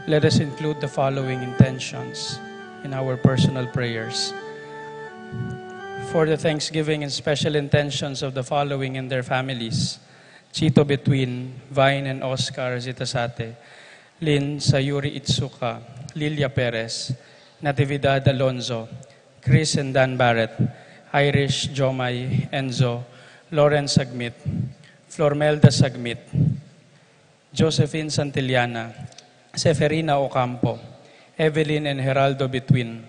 let us include the following intentions in our personal prayers. For the thanksgiving and special intentions of the following and their families: Chito Between, Vine and Oscar Zitasate, Lynn Sayuri Itsuka, Lilia Perez, Natividad Alonzo, Chris and Dan Barrett, Irish Jomay Enzo, Lawrence Sagmit, Flormelda Sagmit, Josephine Santillana, Seferina Ocampo, Evelyn and Geraldo Between,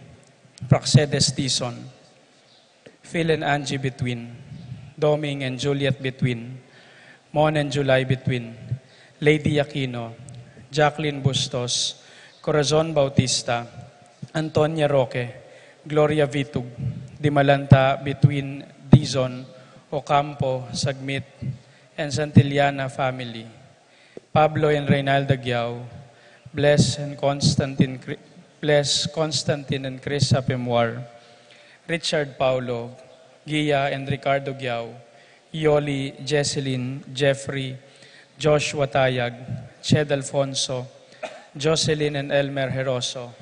Praxedes Tison, Phil and Angie Between, Doming and Juliet Between, Mon and July Between, Lady Aquino, Jacqueline Bustos, Corazon Bautista, Antonia Roque, Gloria Vitug, Dimalanta Between Dizon, Ocampo, Sagmit, and Santillana family, Pablo and Reynalda Giao, Bless Constantine and Chris Apemwar, Richard Paulo, Gia and Ricardo Giao, Yoli, Jesseline, Jeffrey, Joshua Tayag, Ched Alfonso, Jocelyn and Elmer Heroso,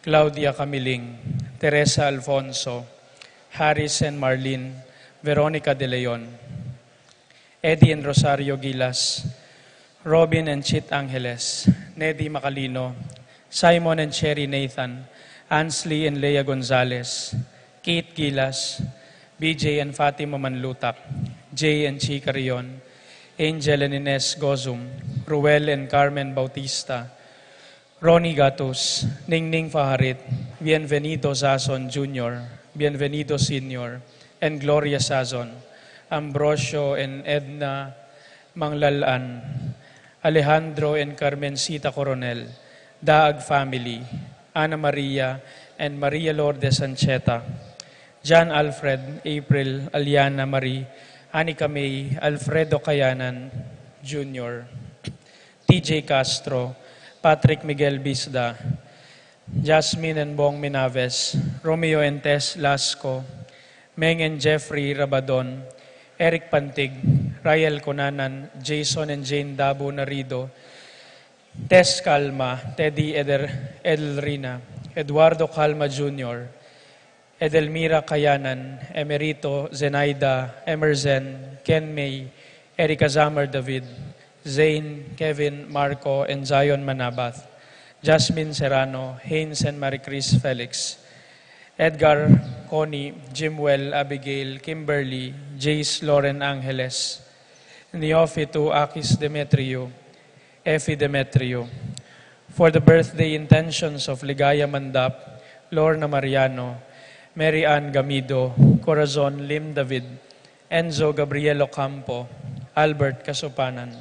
Claudia Camiling, Teresa Alfonso, Harris and Marlene, Veronica De Leon, Eddie and Rosario Gilas, Robin and Chit Angeles, Neddy Macalino, Simon and Cherry Nathan, Ansley and Lea Gonzalez, Kate Gilas, BJ and Fatima Manlutak, Jay and Chica Rion, Angel and Ines Gozum, Ruel and Carmen Bautista, Ronnie Gatos, Ningning Faharit, Bienvenido Sazon Jr., Bienvenido Sr., and Gloria Sazon, Ambrosio and Edna Manglalan, Alejandro and Carmencita Coronel, Daag family, Ana Maria and Maria Lourdes Ancheta, John Alfred, April, Aliana Marie, Anika May, Alfredo Kayanan Jr., TJ Castro, Patrick Miguel Bisda, Jasmine and Bong Minaves, Romeo and Tess Lasco, Meng and Jeffrey Rabadon, Eric Pantig, Rael Conanan, Jason and Jane Dabo Narido, Tess Calma, Teddy Edelrina, Eduardo Calma Jr., Edelmira Kayanan, Emerito Zenaida, Emerson, Ken May, Erica Zamar David, Zane, Kevin, Marco, and Zion Manabath, Jasmine Serrano, Haynes and Maricris Felix, Edgar, Connie, Jimwell, Abigail, Kimberly, Jace, Lauren Angeles, Neophyto, Akis Demetrio, Effie Demetrio. For the birthday intentions of Ligaya Mandap, Lorna Mariano, Mary Ann Gamido, Corazon Lim David, Enzo Gabriel Ocampo, Albert Kasupanan.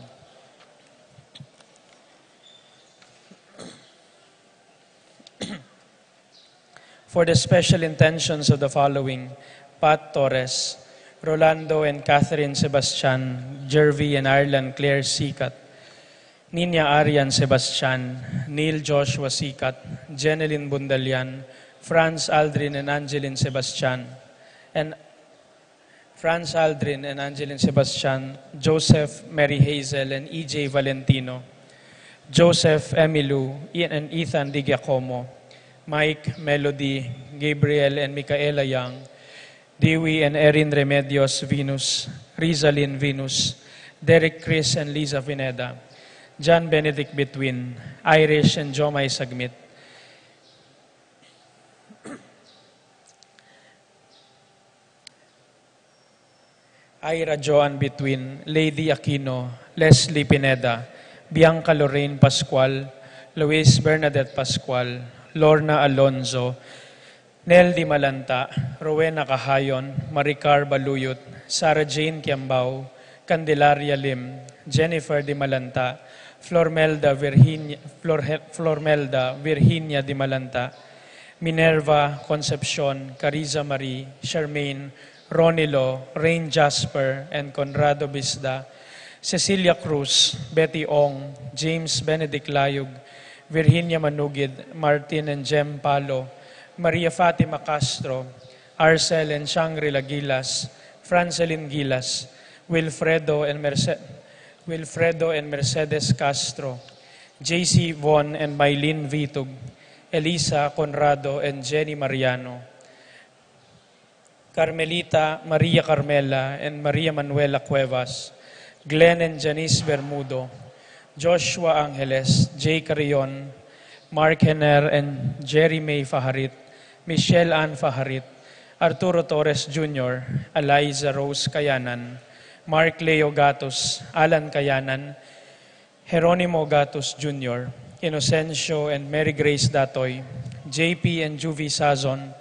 For the special intentions of the following: Pat Torres, Rolando and Catherine Sebastian, Jervy and Ireland Claire Sikat, Nina Arian Sebastian, Neil Joshua Sikat, Jeneline Bundalian, Franz Aldrin and Angeline Sebastian, and Franz Aldrin and Angeline Sebastian, Joseph Mary Hazel and EJ Valentino, Joseph Emilu and Ethan Di Giacomo, Mike, Melody, Gabriel and Micaela Young, Dewey and Erin Remedios Venus, Rizalyn Venus, Derek Chris and Liza Pineda, John Benedict Between, Irish and Jomay Sagmit, Ira Joan Between, Lady Aquino, Leslie Pineda, Bianca Lorraine Pascual, Luis Bernadette Pascual, Lorna Alonzo, Nel Di Malanta, Rowena Cahayon, Maricar Baluyot, Sarah Jane Kiambao, Candelaria Lim, Jennifer Di Malanta, Flormelda Virginia Di Malanta, Minerva Concepcion, Cariza Marie, Charmaine, Ronilo, Rain Jasper, and Conrado Bisda, Cecilia Cruz, Betty Ong, James Benedict Layug, Virginia Manugid, Martin and Jem Palo, Maria Fatima Castro, Arcel and Shangri-La Gilas, Francelyn Gilas, Wilfredo and Mercedes Castro, JC Von and Mylene Vitug, Elisa Conrado and Jenny Mariano, Carmelita Maria Carmela and Maria Manuela Cuevas, Glenn and Janice Bermudo, Joshua Angeles, Jay Carrion, Mark Henner and Jerry May Faharit, Michelle Ann Faharit, Arturo Torres Jr., Eliza Rose Kayanan, Mark Leo Gatos, Alan Kayanan, Jeronimo Gatos Jr., Inocencio and Mary Grace Datoy, JP and Juvie Sazon,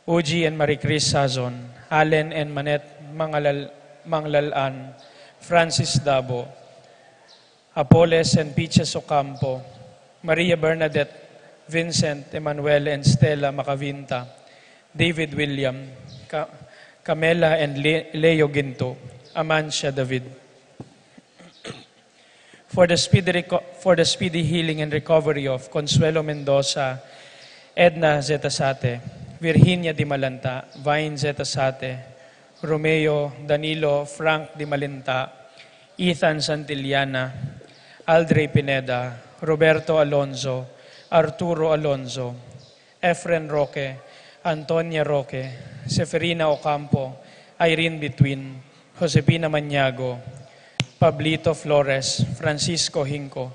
Uji and Marie Chris Sazon, Allen and Manette Manglalan, Francis Dabo, Apoles and Peaches Ocampo, Maria Bernadette, Vincent, Emmanuel and Stella Macavinta, David William, Camela and Leo Ginto, Amancia David. For the speedy healing and recovery of Consuelo Mendoza, Edna Zetasate, Virginia Di Malanta, Vine Zetasate, Romeo, Danilo, Frank Di Malinta, Ethan Santillana, Aldre Pineda, Roberto Alonzo, Arturo Alonzo, Efren Roque, Antonia Roque, Seferina Ocampo, Irene Between, Josepina Maniago, Pablito Flores, Francisco Hinco,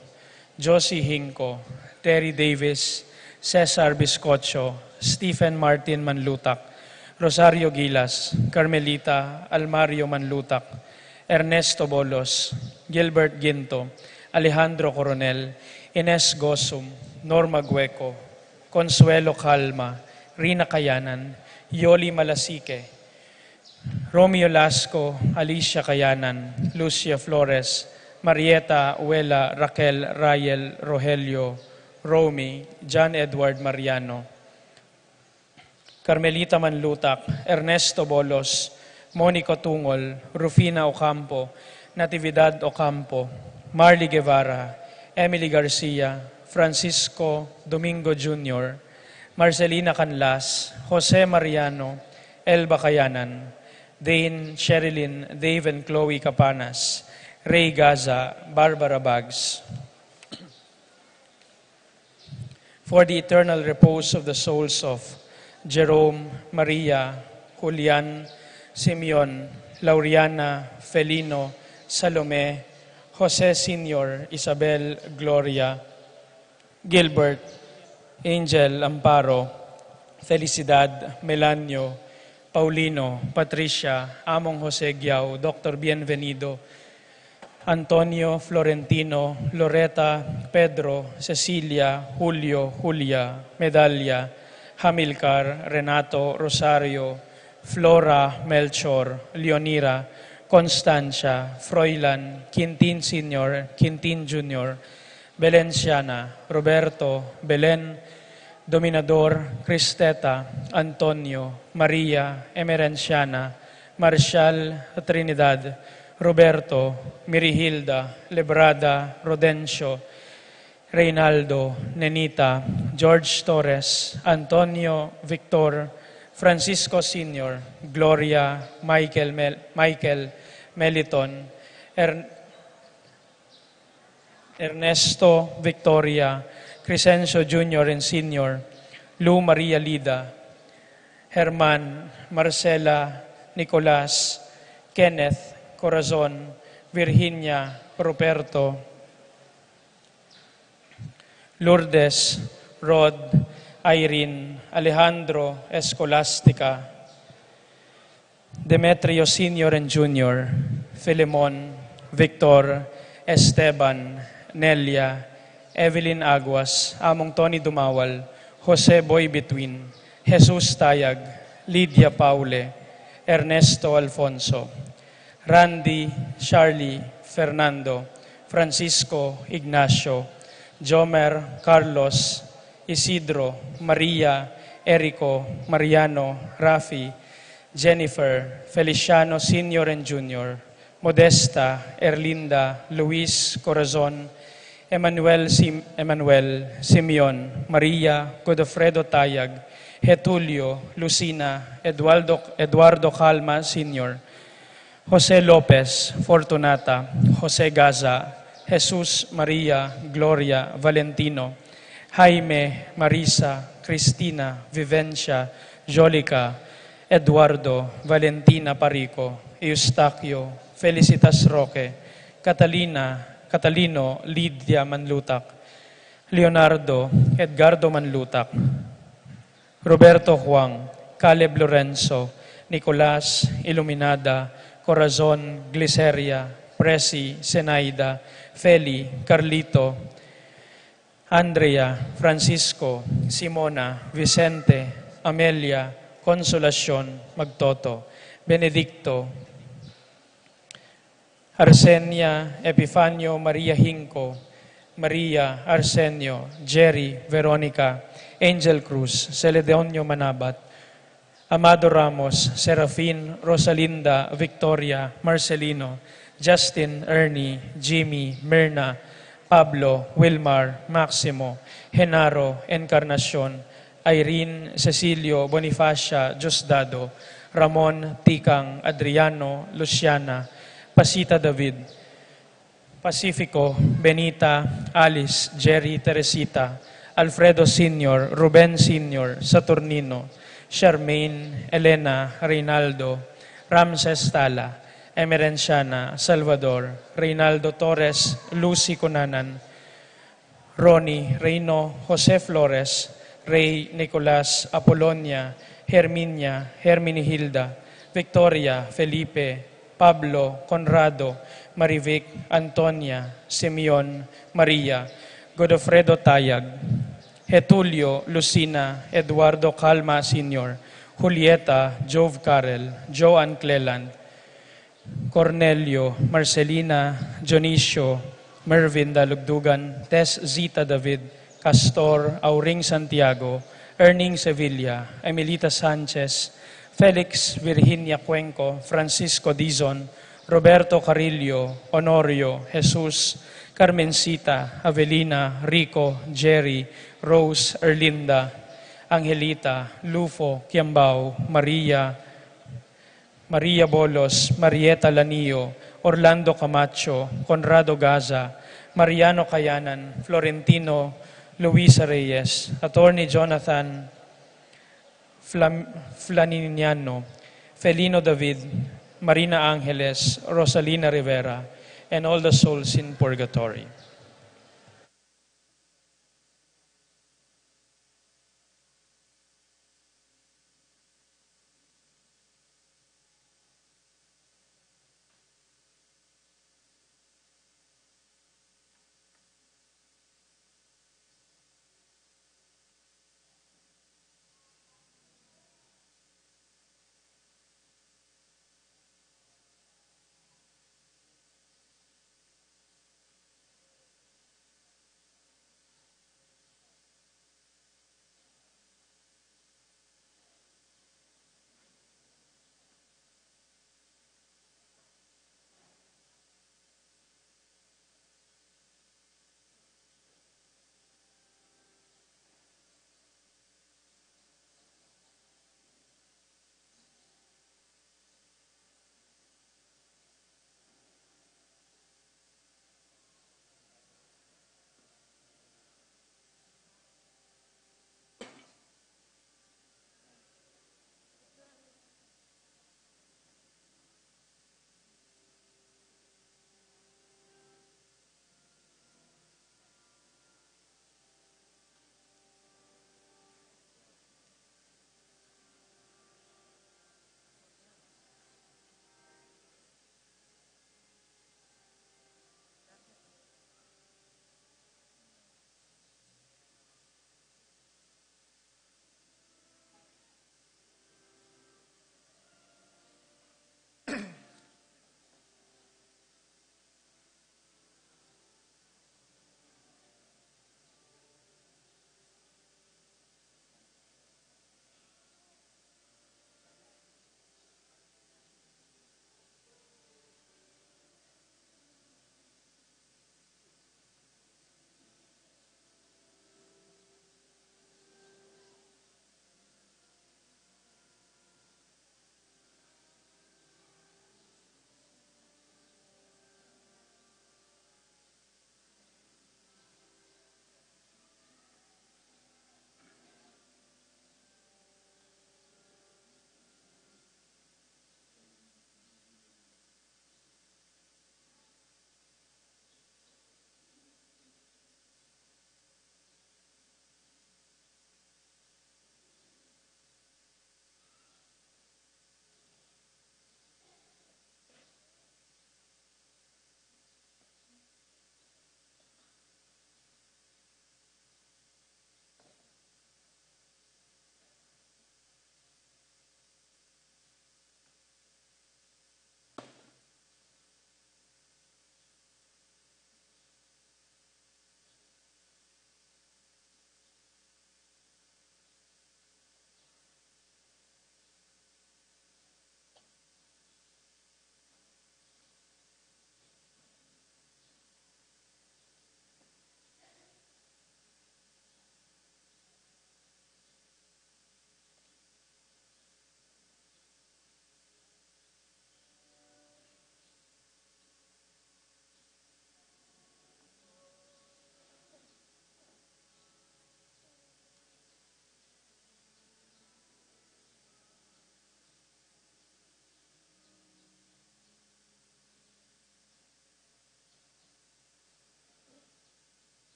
Josie Hinco, Terry Davis, Cesar Biscocho, Stephen Martin Manlutak, Rosario Gilas, Carmelita Almario Manlutak, Ernesto Bolos, Gilbert Ginto, Alejandro Coronel, Ines Gosum, Norma Gueco, Consuelo Calma, Rina Kayanan, Yoli Malasique, Romeo Lasco, Alicia Kayanan, Lucia Flores, Marieta Uela, Raquel, Rayel, Rogelio, Romy, John Edward Mariano, Carmelita Manlutak, Ernesto Bolos, Monico Tungol, Rufina Ocampo, Natividad Ocampo, Marley Guevara, Emily Garcia, Francisco Domingo Jr., Marcelina Canlas, Jose Mariano, Elba Kayanan, Dane, Sherilyn, Dave and Chloe Capanas, Ray Gaza, Barbara Bags. For the eternal repose of the souls of Jerome, Maria, Julian, Simeon, Lauriana, Felino, Salome, Jose Sr., Isabel, Gloria, Gilbert, Angel, Amparo, Felicidad, Melanio, Paulino, Patricia, Among Jose Giao, Dr. Bienvenido, Antonio, Florentino, Loreta, Pedro, Cecilia, Julio, Julia, Medalla, Hamilcar, Renato, Rosario, Flora, Melchor, Leonira, Constancia, Froilan, Quintin Sr., Quintin Jr., Belenciana, Roberto, Belen, Dominador, Cristeta, Antonio, Maria, Emerenciana, Marcial, Trinidad, Roberto, Mirihilda, Lebrada, Rodencio, Reynaldo, Nenita, George Torres, Antonio, Victor, Francisco Sr., Gloria, Michael, Meliton, Ernesto, Victoria, Crescencio Jr. and Sr., Lou Maria Lida, Herman, Marcela, Nicolas, Kenneth, Corazon, Virginia, Ruperto, Lourdes, Rod, Irene, Alejandro, Escolastica, Demetrio Sr. and Jr., Filemon, Victor, Esteban, Nelia, Evelyn Aguas, Among Tony Dumawal, Jose Boy Between, Jesus Tayag, Lydia Paule, Ernesto Alfonso, Randy, Charlie, Fernando, Francisco, Ignacio, Jomer, Carlos, Isidro, Maria, Erico, Mariano, Rafi, Jennifer, Feliciano Sr. and Jr., Modesta, Erlinda, Luis, Corazon, Emmanuel, Simeon, Maria, Godofredo Tayag, Getulio, Lucina, Eduardo Calma Sr., Jose Lopez, Fortunata, Jose Gaza, Jesus Maria Gloria Valentino, Jaime Marisa Cristina Vivencia Jolica, Eduardo Valentina Parico, Eustaquio Felicitas Roque, Catalino Lydia Manlutak, Leonardo Edgardo Manlutak, Roberto Juan, Caleb Lorenzo, Nicolas Iluminada, Corazon Gliceria, Presi Senaida, Feli Carlito, Andrea, Francisco, Simona, Vicente, Amelia, Consolacion, Magtoto, Benedicto, Arsenia, Epifanio, Maria Hinco, Maria, Arsenio, Jerry, Veronica, Angel Cruz, Celedonio Manabat, Amado Ramos, Serafin, Rosalinda, Victoria, Marcelino, Justin, Ernie, Jimmy, Myrna, Pablo, Wilmar, Maximo, Genaro, Encarnacion, Irene, Cecilio, Bonifacia, Diosdado, Ramon, Tikang, Adriano, Luciana, Pasita David, Pacifico, Benita, Alice, Jerry, Teresita, Alfredo Sr., Ruben Sr., Saturnino, Charmaine, Elena, Reynaldo, Ramses Tala, Emerenciana, Salvador, Reynaldo Torres, Lucy Conanan, Ronnie, Reyno, Jose Flores, Ray, Nicolas, Apolonia, Herminia, Herminihilda, Victoria, Felipe, Pablo, Conrado, Marivic, Antonia, Simeon, Maria, Godofredo Tayag, Getulio, Lucina, Eduardo Calma Sr., Julieta, Jove Carel, Joan Cleland, Cornelio, Marcelina, Dionisio, Mervin Dalugdugan, Tess Zita David, Castor, Auring Santiago, Erning Sevilla, Emilita Sanchez, Felix Virginia Cuenco, Francisco Dizon, Roberto Carillo, Honorio, Jesus, Carmencita, Avelina, Rico, Jerry, Rose, Erlinda, Angelita, Lufo, Kiambao, Maria, Maria Bolos, Marieta Lanillo, Orlando Camacho, Conrado Gaza, Mariano Cayanan, Florentino, Luisa Reyes, Attorney Jonathan Flaniniano, Felino David, Marina Angeles, Rosalina Rivera, and all the souls in purgatory.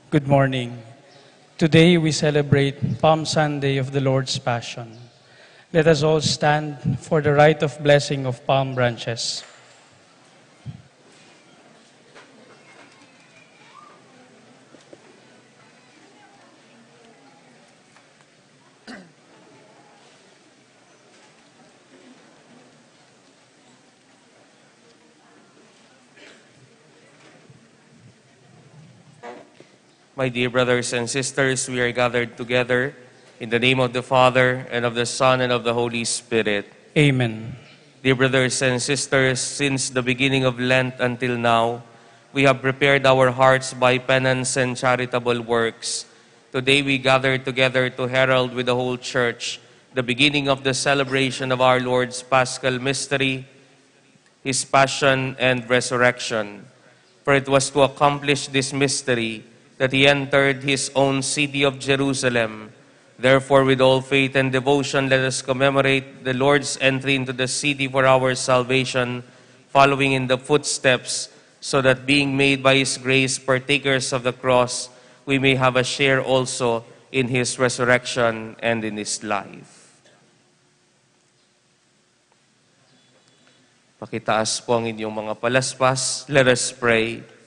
Good morning. Today we celebrate Palm Sunday of the Lord's Passion. Let us all stand for the rite of blessing of palm branches. My dear brothers and sisters, we are gathered together in the name of the Father, and of the Son, and of the Holy Spirit. Amen. Dear brothers and sisters, since the beginning of Lent until now, we have prepared our hearts by penance and charitable works. Today we gather together to herald with the whole Church the beginning of the celebration of our Lord's Paschal Mystery, His Passion and Resurrection. For it was to accomplish this mystery that He entered His own city of Jerusalem. Therefore, with all faith and devotion, let us commemorate the Lord's entry into the city for our salvation, following in the footsteps, so that being made by His grace partakers of the cross, we may have a share also in His resurrection and in His life. Pakitaas po ang inyong mga palaspas. Let us pray.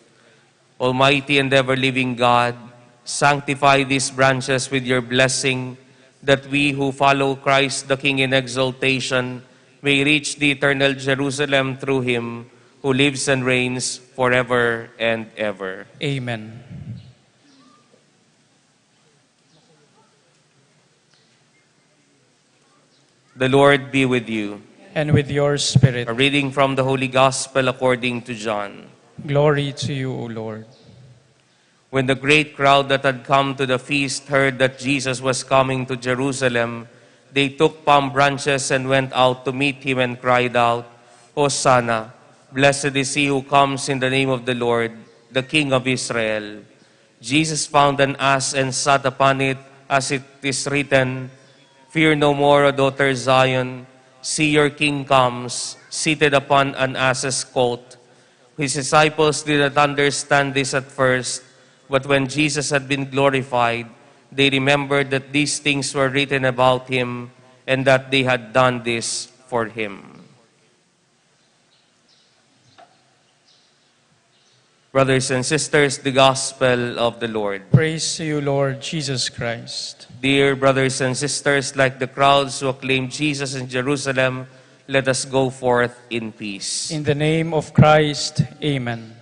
Almighty and ever-living God, sanctify these branches with your blessing, that we who follow Christ the King in exaltation may reach the eternal Jerusalem through Him, who lives and reigns forever and ever. Amen. The Lord be with you. And with your spirit. A reading from the Holy Gospel according to John. Glory to you, O Lord. When the great crowd that had come to the feast heard that Jesus was coming to Jerusalem, they took palm branches and went out to meet Him and cried out, Hosanna! Blessed is He who comes in the name of the Lord, the King of Israel. Jesus found an ass and sat upon it, as it is written, Fear no more, O daughter Zion. See, your King comes, seated upon an ass's colt. His disciples did not understand this at first, but when Jesus had been glorified, they remembered that these things were written about Him, and that they had done this for Him. Brothers and sisters, the Gospel of the Lord. Praise to you, Lord Jesus Christ. Dear brothers and sisters, like the crowds who acclaimed Jesus in Jerusalem, let us go forth in peace. In the name of Christ, amen.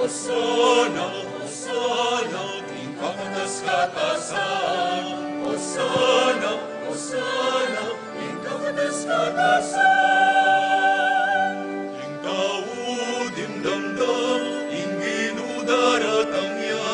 Hosanna, Hosanna, ing kakatas-katasan. Hosanna, Hosanna, ing kakatas-katasan. Ing taudim damdam, ing ginudaratang niya,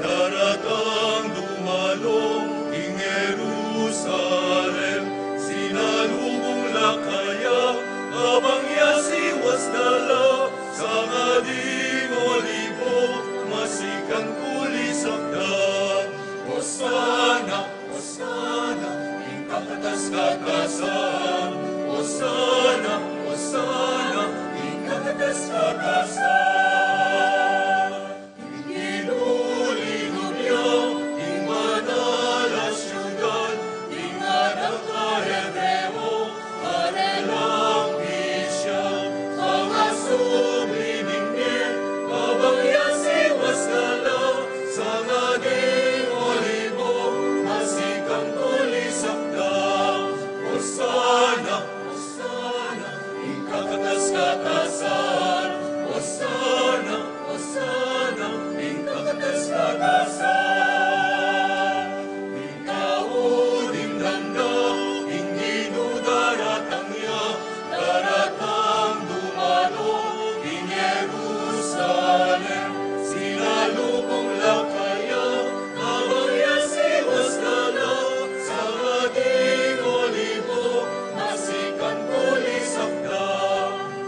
daratang dumalong, ing Jerusalem, sinalubong lakaya, abang yasiwas dala, sa ngading olibo, masikan kulisakdan. Hosanna, Hosanna, ing kakatas-katasan. Hosanna, Hosanna, ing kakatas-katasan. Inulingog niya, ing manalas syudad, ing anak ka Hebreo, arelang bisya, mga sublining niya, abang yasiwas dala, sa ngading olibo, masikang kulisakda. Hosanna, Hosanna, ing kakatas-katasan. Hosanna, Hosanna, ing kakatas-katasan. Ing kaudim damdam, ing ginudaratang niya, daratang dumalo, ing Jerusalem, sinalubong lakaya, abang yasiwas dala, sa ngading olibo, masikan kulisakda.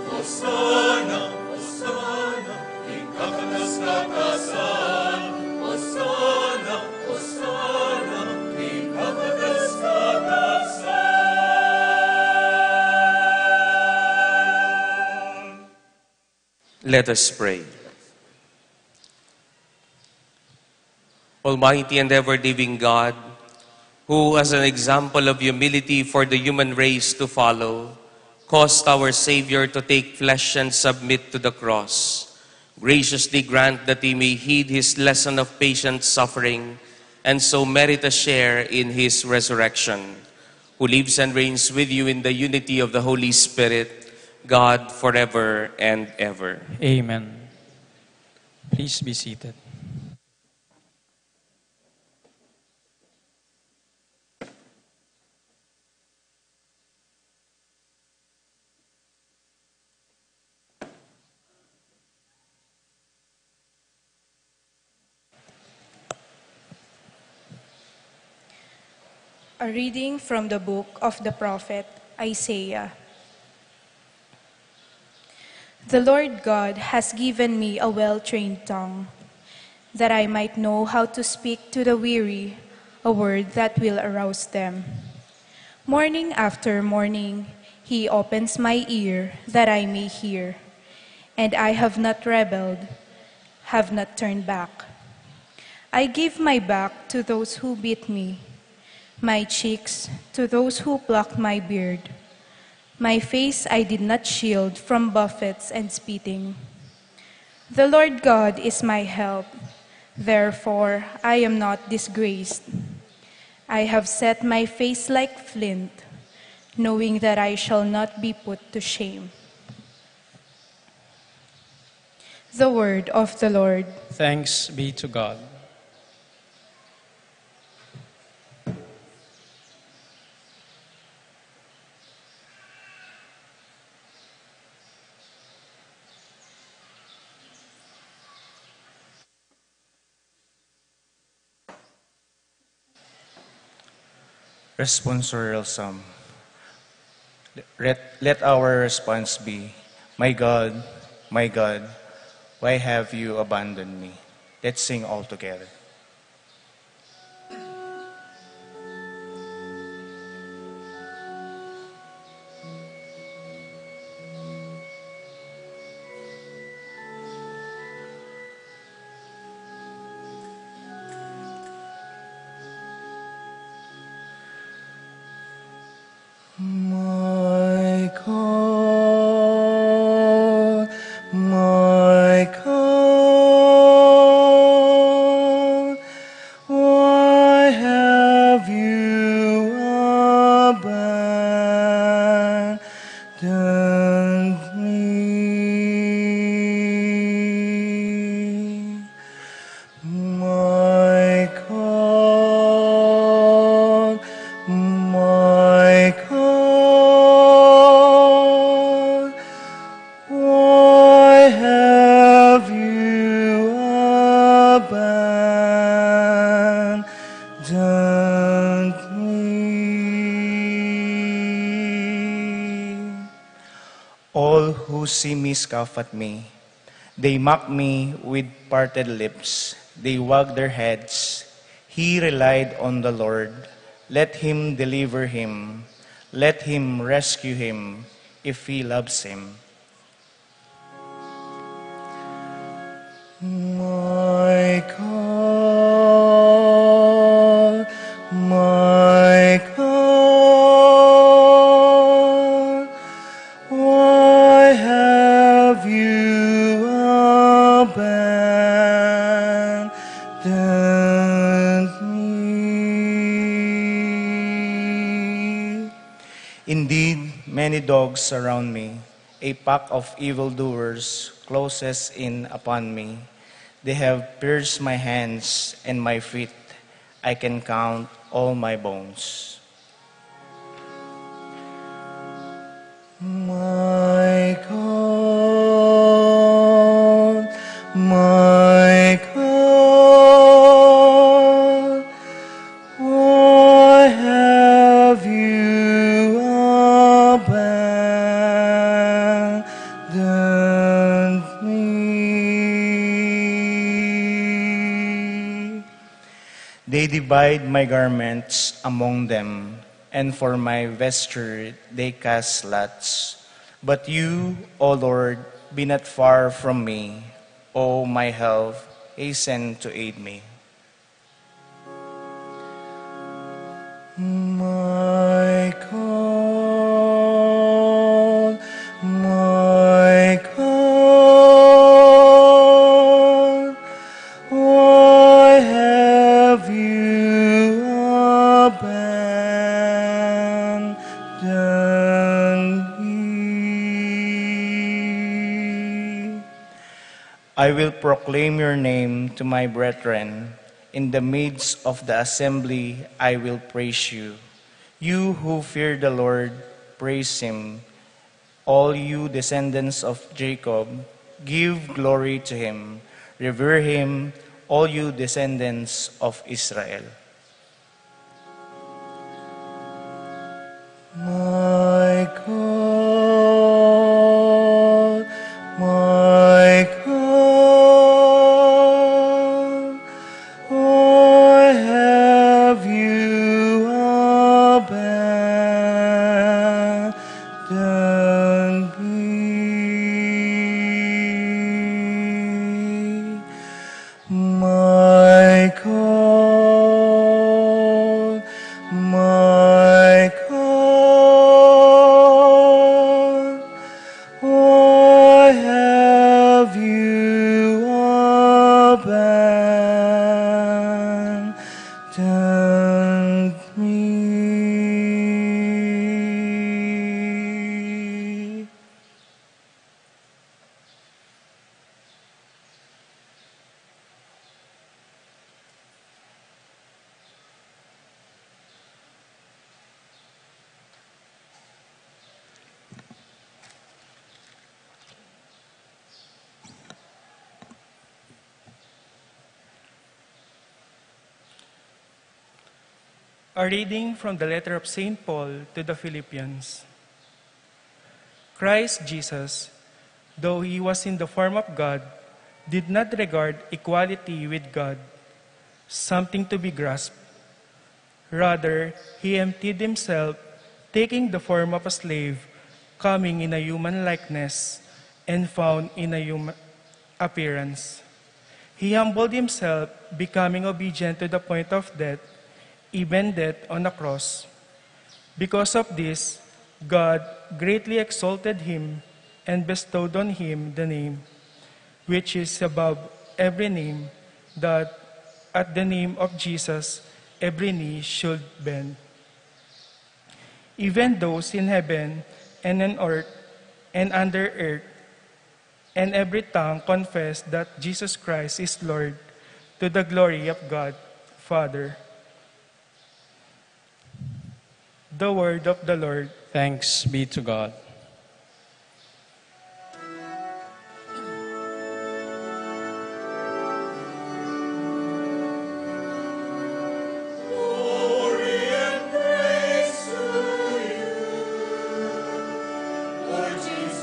Hosanna, Hosanna, ing kakatas-katasan. Hosanna, Hosanna, ing kakatas-katasan. Let us pray. Almighty and ever-living God, who as an example of humility for the human race to follow, caused our Savior to take flesh and submit to the cross, graciously grant that he may heed his lesson of patient suffering and so merit a share in his resurrection, who lives and reigns with you in the unity of the Holy Spirit, God forever and ever. Amen. Please be seated. A reading from the book of the prophet Isaiah. The Lord God has given me a well-trained tongue, that I might know how to speak to the weary a word that will arouse them. Morning after morning, he opens my ear that I may hear, and I have not rebelled, have not turned back. I give my back to those who beat me, my cheeks to those who plucked my beard. My face I did not shield from buffets and spitting. The Lord God is my help, therefore I am not disgraced. I have set my face like flint, knowing that I shall not be put to shame. The word of the Lord. Thanks be to God. Responsorial Psalm. Let our response be, my God, why have you abandoned me? Let's sing all together. My God, All who see me scoff at me. They mock me with parted lips. They wag their heads. He relied on the Lord. Let him deliver him. Let him rescue him if he loves him. My God, my God, why have you abandoned me? Indeed, many dogs surround me. A pack of evildoers closes in upon me. They have pierced my hands and my feet. I can count all my bones. My God, my God, why have you abandoned me? They divide my garments among them, and for my vesture they cast lots. But you, O Lord, be not far from me. O my help, hasten to aid me. My God, my God, why have you abandoned me? I will proclaim your name to my brethren. In the midst of the assembly, I will praise you. You who fear the Lord, praise him. All you descendants of Jacob, give glory to him. Revere him, all you descendants of Israel. My God, my God, why have you abandoned me? My God, my God, why have you abandoned me? A reading from the letter of St. Paul to the Philippians. Christ Jesus, though he was in the form of God, did not regard equality with God something to be grasped. Rather, he emptied himself, taking the form of a slave, coming in a human likeness, and found in a human appearance. He humbled himself, becoming obedient to the point of death, even death on a cross. Because of this, God greatly exalted him and bestowed on him the name which is above every name, that at the name of Jesus every knee should bend. Even those in heaven and on earth and under earth, and every tongue confess that Jesus Christ is Lord, to the glory of God Father. The word of the Lord. Thanks be to God. Glory and praise to you, Lord Jesus.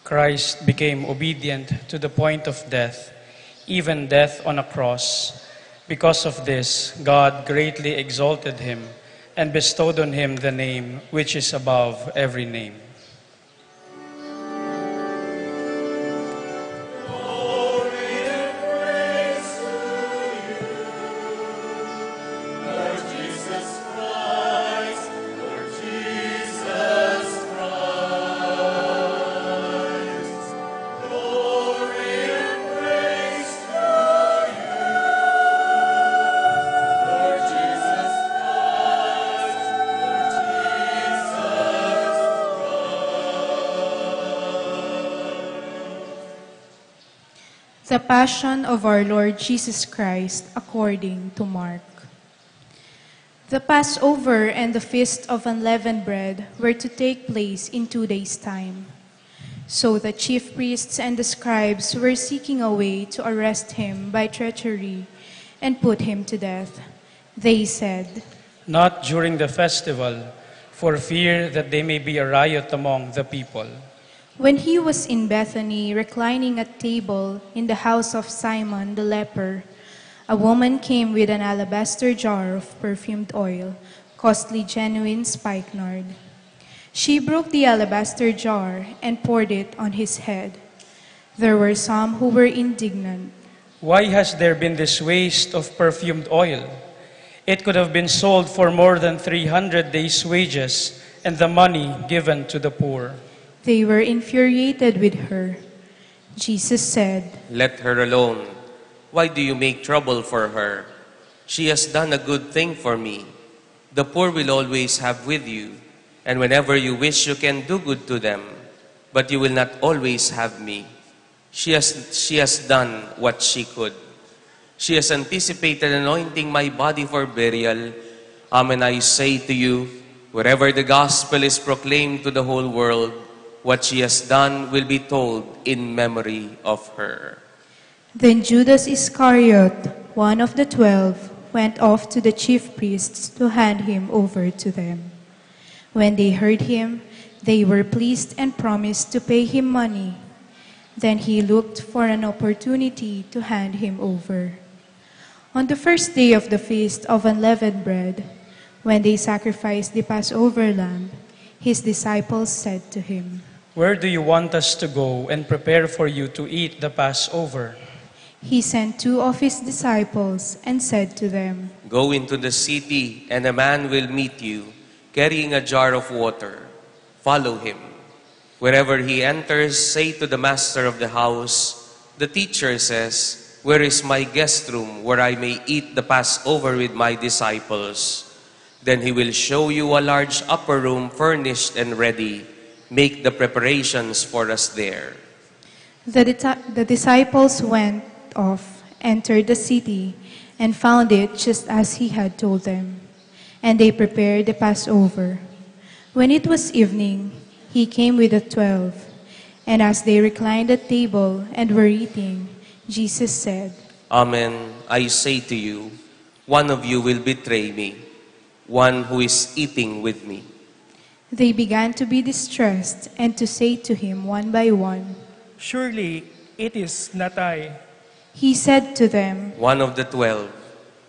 Christ became obedient to the point of death, even death on a cross. Because of this, God greatly exalted him and bestowed on him the name which is above every name. The Passion of our Lord Jesus Christ according to Mark. The Passover and the Feast of Unleavened Bread were to take place in 2 days' time. So the chief priests and the scribes were seeking a way to arrest him by treachery and put him to death. They said, Not during the festival, for fear that there may be a riot among the people. When he was in Bethany, reclining at table in the house of Simon the leper, a woman came with an alabaster jar of perfumed oil, costly genuine spikenard. She broke the alabaster jar and poured it on his head. There were some who were indignant. Why has there been this waste of perfumed oil? It could have been sold for more than 300 days' wages and the money given to the poor. They were infuriated with her. Jesus said, Let her alone. Why do you make trouble for her? She has done a good thing for me. The poor will always have with you, and whenever you wish you can do good to them, but you will not always have me. She has done what she could. She has anticipated anointing my body for burial. Amen, I say to you, wherever the gospel is proclaimed to the whole world, what she has done will be told in memory of her. Then Judas Iscariot, one of the 12, went off to the chief priests to hand him over to them. When they heard him, they were pleased and promised to pay him money. Then he looked for an opportunity to hand him over. On the first day of the Feast of Unleavened Bread, when they sacrificed the Passover lamb, his disciples said to him, Where do you want us to go and prepare for you to eat the Passover? He sent 2 of his disciples and said to them, Go into the city, and a man will meet you, carrying a jar of water. Follow him. Wherever he enters, say to the master of the house, The teacher says, Where is my guest room where I may eat the Passover with my disciples? Then he will show you a large upper room furnished and ready. Make the preparations for us there. The disciples went off, entered the city, and found it just as he had told them. And they prepared the Passover. When it was evening, he came with the 12. And as they reclined at table and were eating, Jesus said, Amen, I say to you, one of you will betray me, one who is eating with me. They began to be distressed and to say to him one by one, Surely it is not I. He said to them, One of the 12,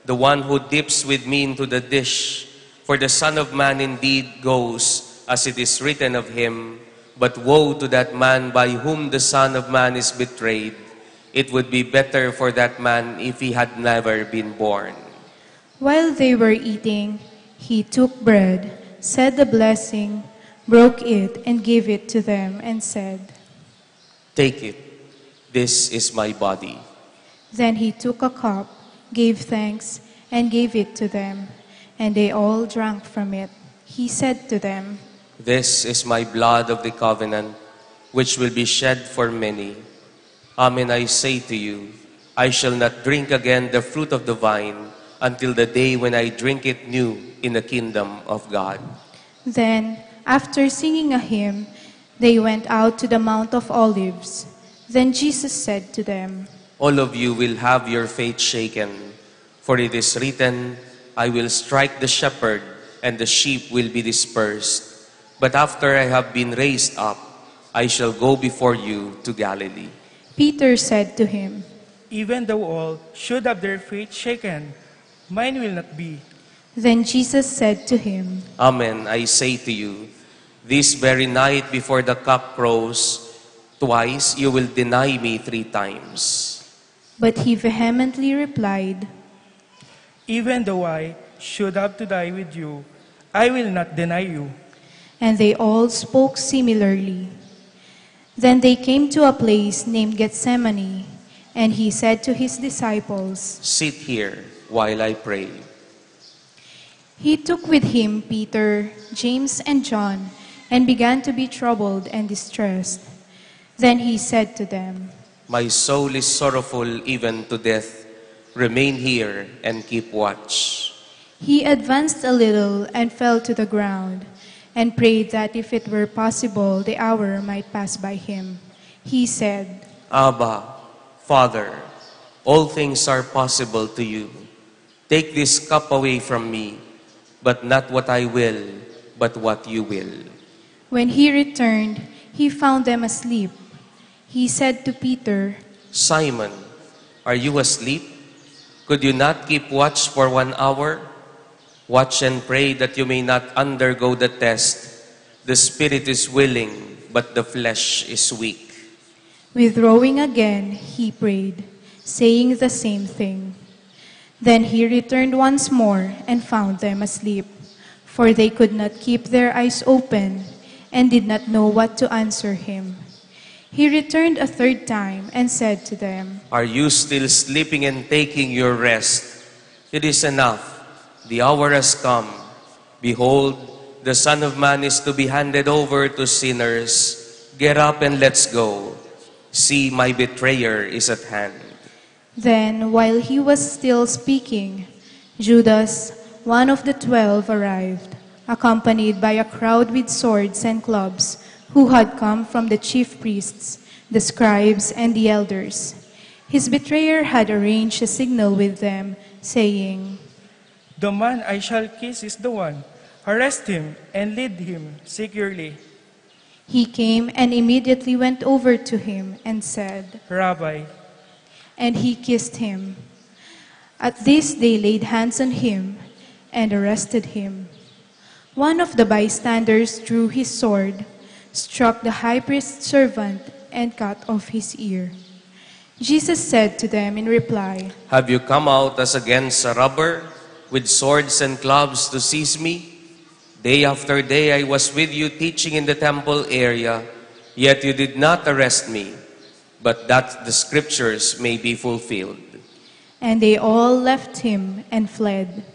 the one who dips with me into the dish. For the Son of Man indeed goes, as it is written of him, but woe to that man by whom the Son of Man is betrayed. It would be better for that man if he had never been born. While they were eating, he took bread, said the blessing, broke it, and gave it to them, and said, Take it. This is my body. Then he took a cup, gave thanks, and gave it to them, and they all drank from it. He said to them, This is my blood of the covenant, which will be shed for many. Amen, I say to you, I shall not drink again the fruit of the vine until the day when I drink it new in the kingdom of God. Then, after singing a hymn, they went out to the Mount of Olives. Then Jesus said to them, All of you will have your faith shaken, for it is written, I will strike the shepherd, and the sheep will be dispersed. But after I have been raised up, I shall go before you to Galilee. Peter said to him, Even though all should have their faith shaken, mine will not be. Then Jesus said to him, Amen, I say to you, this very night before the cock crows, twice you will deny me 3 times. But he vehemently replied, Even though I should have to die with you, I will not deny you. and they all spoke similarly. Then they came to a place named Gethsemane, and he said to his disciples, Sit here while I pray. He took with him Peter, James, and John, and began to be troubled and distressed. Then he said to them, My soul is sorrowful even to death. Remain here and keep watch. He advanced a little and fell to the ground, and prayed that if it were possible, the hour might pass by him. He said, Abba, Father, all things are possible to you. Take this cup away from me, but not what I will, but what you will. When he returned, he found them asleep. He said to Peter, Simon, are you asleep? Could you not keep watch for 1 hour? Watch and pray that you may not undergo the test. The spirit is willing, but the flesh is weak. Withdrawing again, he prayed, saying the same thing. Then he returned once more and found them asleep, for they could not keep their eyes open and did not know what to answer him. He returned a 3rd time and said to them, Are you still sleeping and taking your rest? It is enough. The hour has come. Behold, the Son of Man is to be handed over to sinners. Get up and let's go. See, my betrayer is at hand. Then, while he was still speaking, Judas, one of the 12, arrived, accompanied by a crowd with swords and clubs, who had come from the chief priests, the scribes, and the elders. His betrayer had arranged a signal with them, saying, The man I shall kiss is the one. Arrest him and lead him securely. He came and immediately went over to him and said, Rabbi, and he kissed him. At this they laid hands on him and arrested him. One of the bystanders drew his sword, struck the high priest's servant, and cut off his ear. Jesus said to them in reply, Have you come out as against a robber, with swords and clubs to seize me? Day after day I was with you teaching in the temple area, yet you did not arrest me, but that the scriptures may be fulfilled. And they all left him and fled.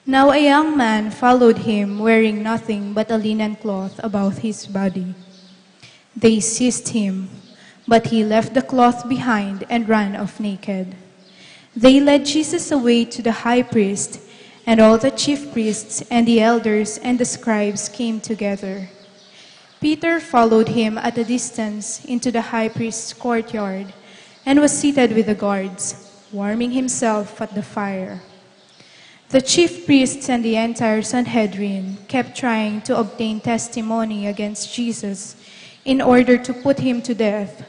Now a young man followed him, wearing nothing but a linen cloth about his body. They seized him, but he left the cloth behind and ran off naked. They led Jesus away to the high priest, and all the chief priests and the elders and the scribes came together. Peter followed him at a distance into the high priest's courtyard and was seated with the guards, warming himself at the fire. The chief priests and the entire Sanhedrin kept trying to obtain testimony against Jesus in order to put him to death,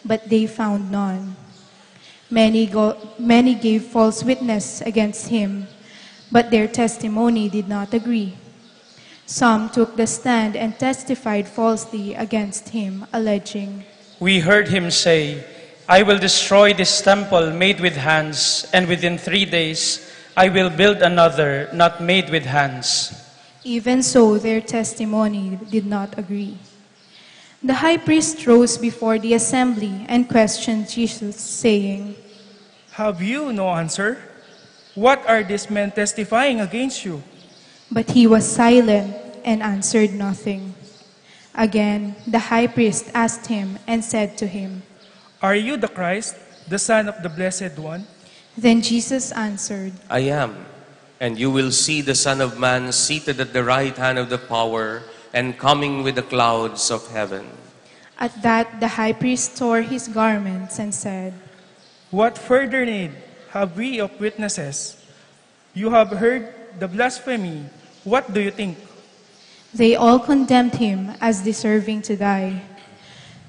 but they found none. Many gave false witness against him, but their testimony did not agree. Some took the stand and testified falsely against him, alleging, We heard him say, I will destroy this temple made with hands, and within 3 days I will build another not made with hands. Even so, their testimony did not agree. The high priest rose before the assembly and questioned Jesus, saying, have you no answer? What are these men testifying against you? But he was silent and answered nothing. Again, the high priest asked him and said to him, Are you the Christ? the Son of the Blessed One? Then Jesus answered, I am. And you will see the Son of Man seated at the right hand of the power and coming with the clouds of heaven. At that the high priest tore his garments and said, What further need have we of witnesses? You have heard the blasphemy. What do you think? They all condemned him as deserving to die.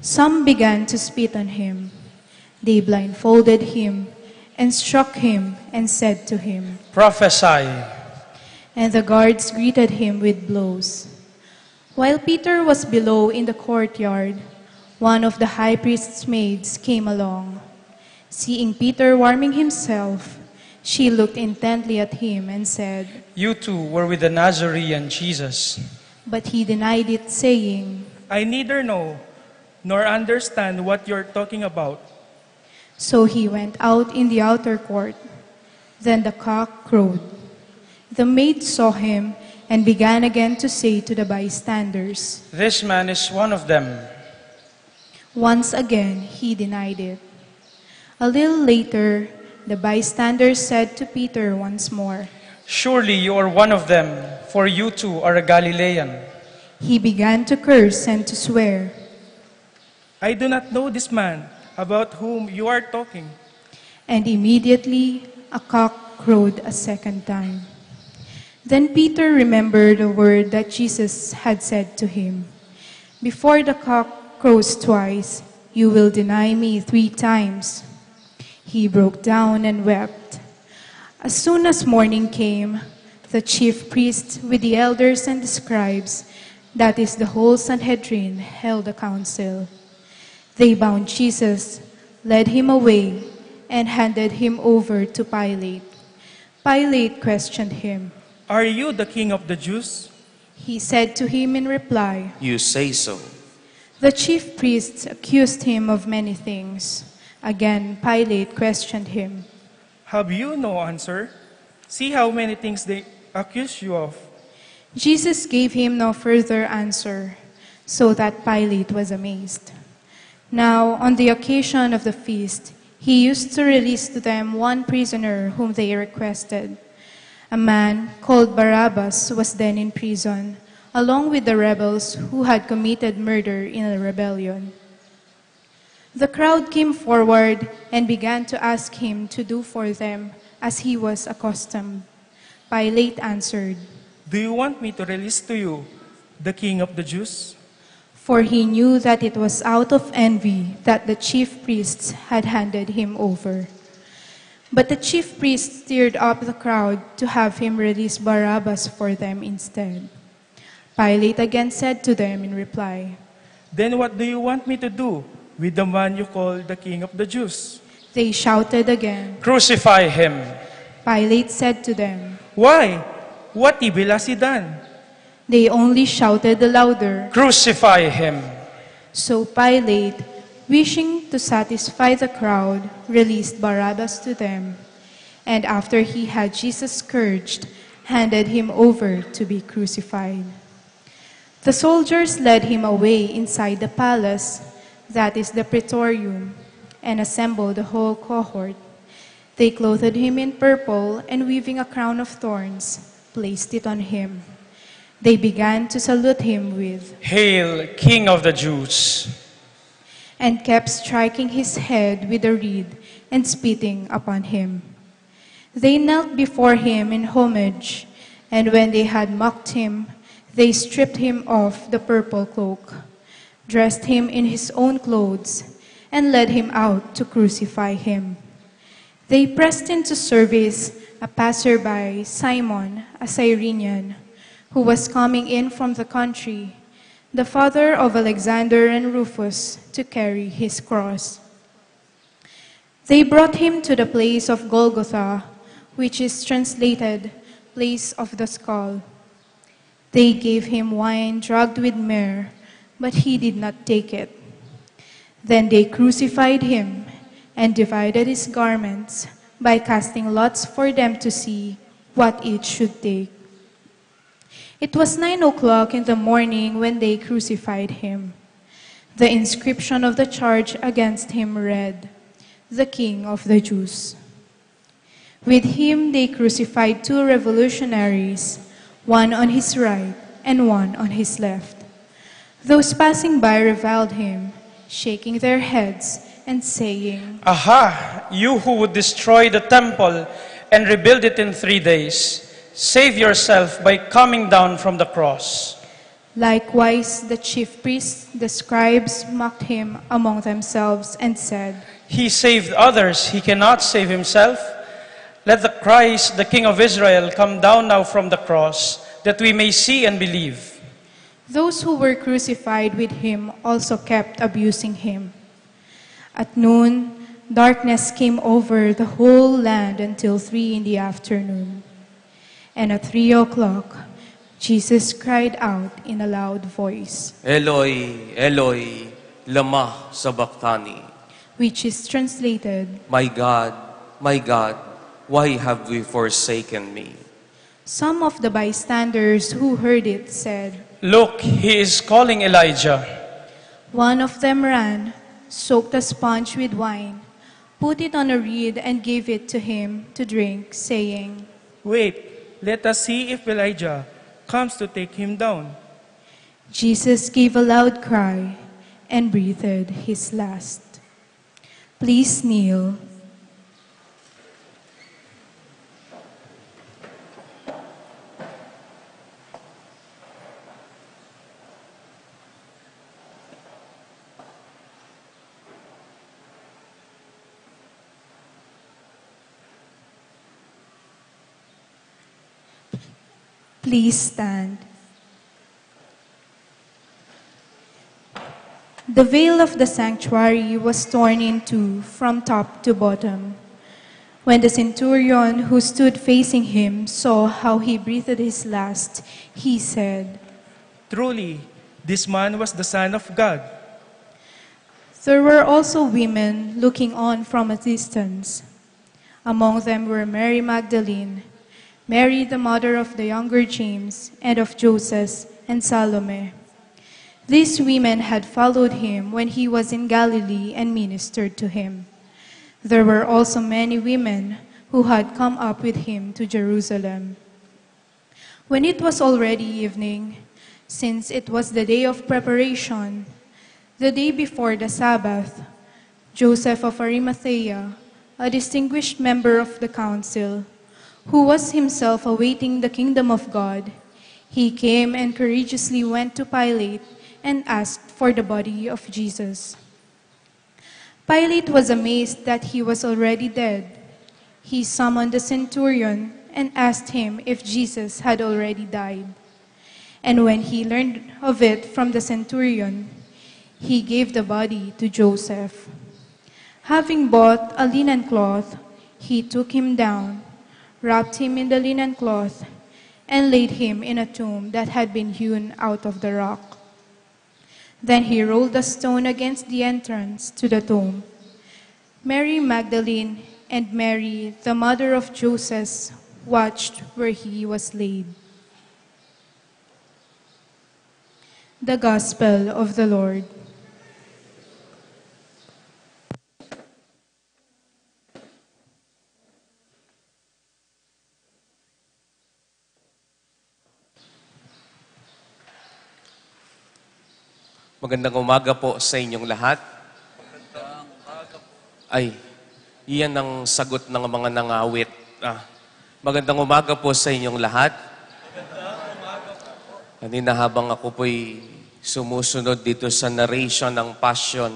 Some began to spit on him. They blindfolded him and struck him and said to him, Prophesy. and the guards greeted him with blows. While Peter was below in the courtyard, one of the high priest's maids came along. Seeing Peter warming himself, she looked intently at him and said, You too were with the Nazarene Jesus. but he denied it, saying, I neither know nor understand what you're talking about. So he went out in the outer court. Then the cock crowed. The maid saw him and began again to say to the bystanders. This man is one of them. Once again he denied it. A little later, the bystanders said to Peter once more. Surely you are one of them, for you too are a Galilean. He began to curse and to swear. I do not know this man about whom you are talking. And immediately a cock crowed a second time. Then Peter remembered the word that Jesus had said to him, Before the cock crows twice, you will deny me 3 times. He broke down and wept. As soon as morning came, the chief priests with the elders and the scribes, that is the whole Sanhedrin, held a council. They bound Jesus, led him away, and handed him over to Pilate. Pilate questioned him. Are you the king of the Jews? He said to him in reply, You say so. The chief priests accused him of many things. Again, Pilate questioned him. Have you no answer? See how many things they accuse you of. Jesus gave him no further answer, so that Pilate was amazed. Now, on the occasion of the feast, he used to release to them one prisoner whom they requested. A man called Barabbas was then in prison, along with the rebels who had committed murder in a rebellion. The crowd came forward and began to ask him to do for them as he was accustomed. Pilate answered, Do you want me to release to you the king of the Jews? for he knew that it was out of envy that the chief priests had handed him over. But the chief priests stirred up the crowd to have him release Barabbas for them instead. Pilate again said to them in reply, Then what do you want me to do with the man you call the king of the Jews? They shouted again. Crucify him. Pilate said to them. Why? What evil has he done? They only shouted the louder. Crucify him. So Pilate, wishing to satisfy the crowd, released Barabbas to them, and after he had Jesus scourged, handed him over to be crucified. The soldiers led him away inside the palace, that is the praetorium, and assembled the whole cohort. They clothed him in purple, and weaving a crown of thorns, placed it on him. They began to salute him with, Hail, King of the Jews. and kept striking his head with a reed and spitting upon him. They knelt before him in homage, and when they had mocked him, they stripped him of the purple cloak, dressed him in his own clothes, and led him out to crucify him. They pressed into service a passerby, Simon, a Cyrenian, who was coming in from the country, the father of Alexander and Rufus, to carry his cross. They brought him to the place of Golgotha, which is translated, place of the skull. They gave him wine drugged with myrrh, but he did not take it. Then they crucified him and divided his garments by casting lots for them to see what each should take. It was 9 o'clock in the morning when they crucified him. The inscription of the charge against him read, the King of the Jews. With him they crucified two revolutionaries, one on his right and one on his left. Those passing by reviled him, shaking their heads and saying, Aha! You who would destroy the temple and rebuild it in 3 days, save yourself by coming down from the cross. Likewise, the chief priests, the scribes, mocked him among themselves and said, He saved others, he cannot save himself. Let the Christ, the King of Israel, come down now from the cross, that we may see and believe. Those who were crucified with him also kept abusing him. At noon, darkness came over the whole land until 3 in the afternoon. And at 3 o'clock, Jesus cried out in a loud voice, Eloi, Eloi, lama sabachthani. which is translated, My God, why have you forsaken me? Some of the bystanders who heard it said, Look, he is calling Elijah. One of them ran, soaked a sponge with wine, put it on a reed and gave it to him to drink, saying, Wait, let us see if Elijah comes to take him down. Jesus gave a loud cry and breathed his last. Please kneel. Please stand. The veil of the sanctuary was torn in two from top to bottom. When the centurion who stood facing him saw how he breathed his last, he said, Truly, this man was the Son of God. There were also women looking on from a distance. Among them were Mary Magdalene, Mary the mother of the younger James, and of Joseph and Salome. These women had followed him when he was in Galilee and ministered to him. There were also many women who had come up with him to Jerusalem. When it was already evening, since it was the day of preparation, the day before the Sabbath, Joseph of Arimathea, a distinguished member of the council, who was himself awaiting the kingdom of God, he came and courageously went to Pilate and asked for the body of Jesus. Pilate was amazed that he was already dead. He summoned the centurion and asked him if Jesus had already died. And when he learned of it from the centurion, he gave the body to Joseph. Having bought a linen cloth, he took him down, wrapped him in the linen cloth, and laid him in a tomb that had been hewn out of the rock. Then he rolled a stone against the entrance to the tomb. Mary Magdalene and Mary, the mother of Joseph, watched where he was laid. The Gospel of the Lord. Magandang umaga po sa inyong lahat. Ay, iyan ang sagot ng mga nangawit. Magandang umaga po sa inyong lahat. Kanina habang ako po'y sumusunod dito sa narration ng Passion,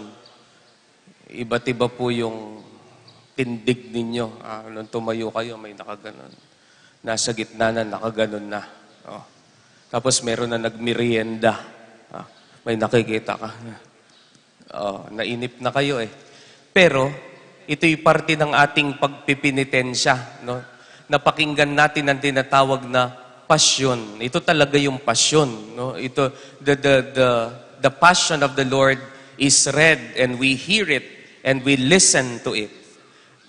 iba't iba po yung tindig ninyo. Nung tumayo kayo, may nakaganon. Nasa gitna na, nakaganon na. Tapos meron na nagmerienda. May nakikita ka. Nainip na kayo eh. Pero, ito'y parte ng ating pagpipinitensya. No? Napakinggan natin ang tinatawag na passion. Ito talaga yung passion. No? Ito, the passion of the Lord is read and we hear it and we listen to it.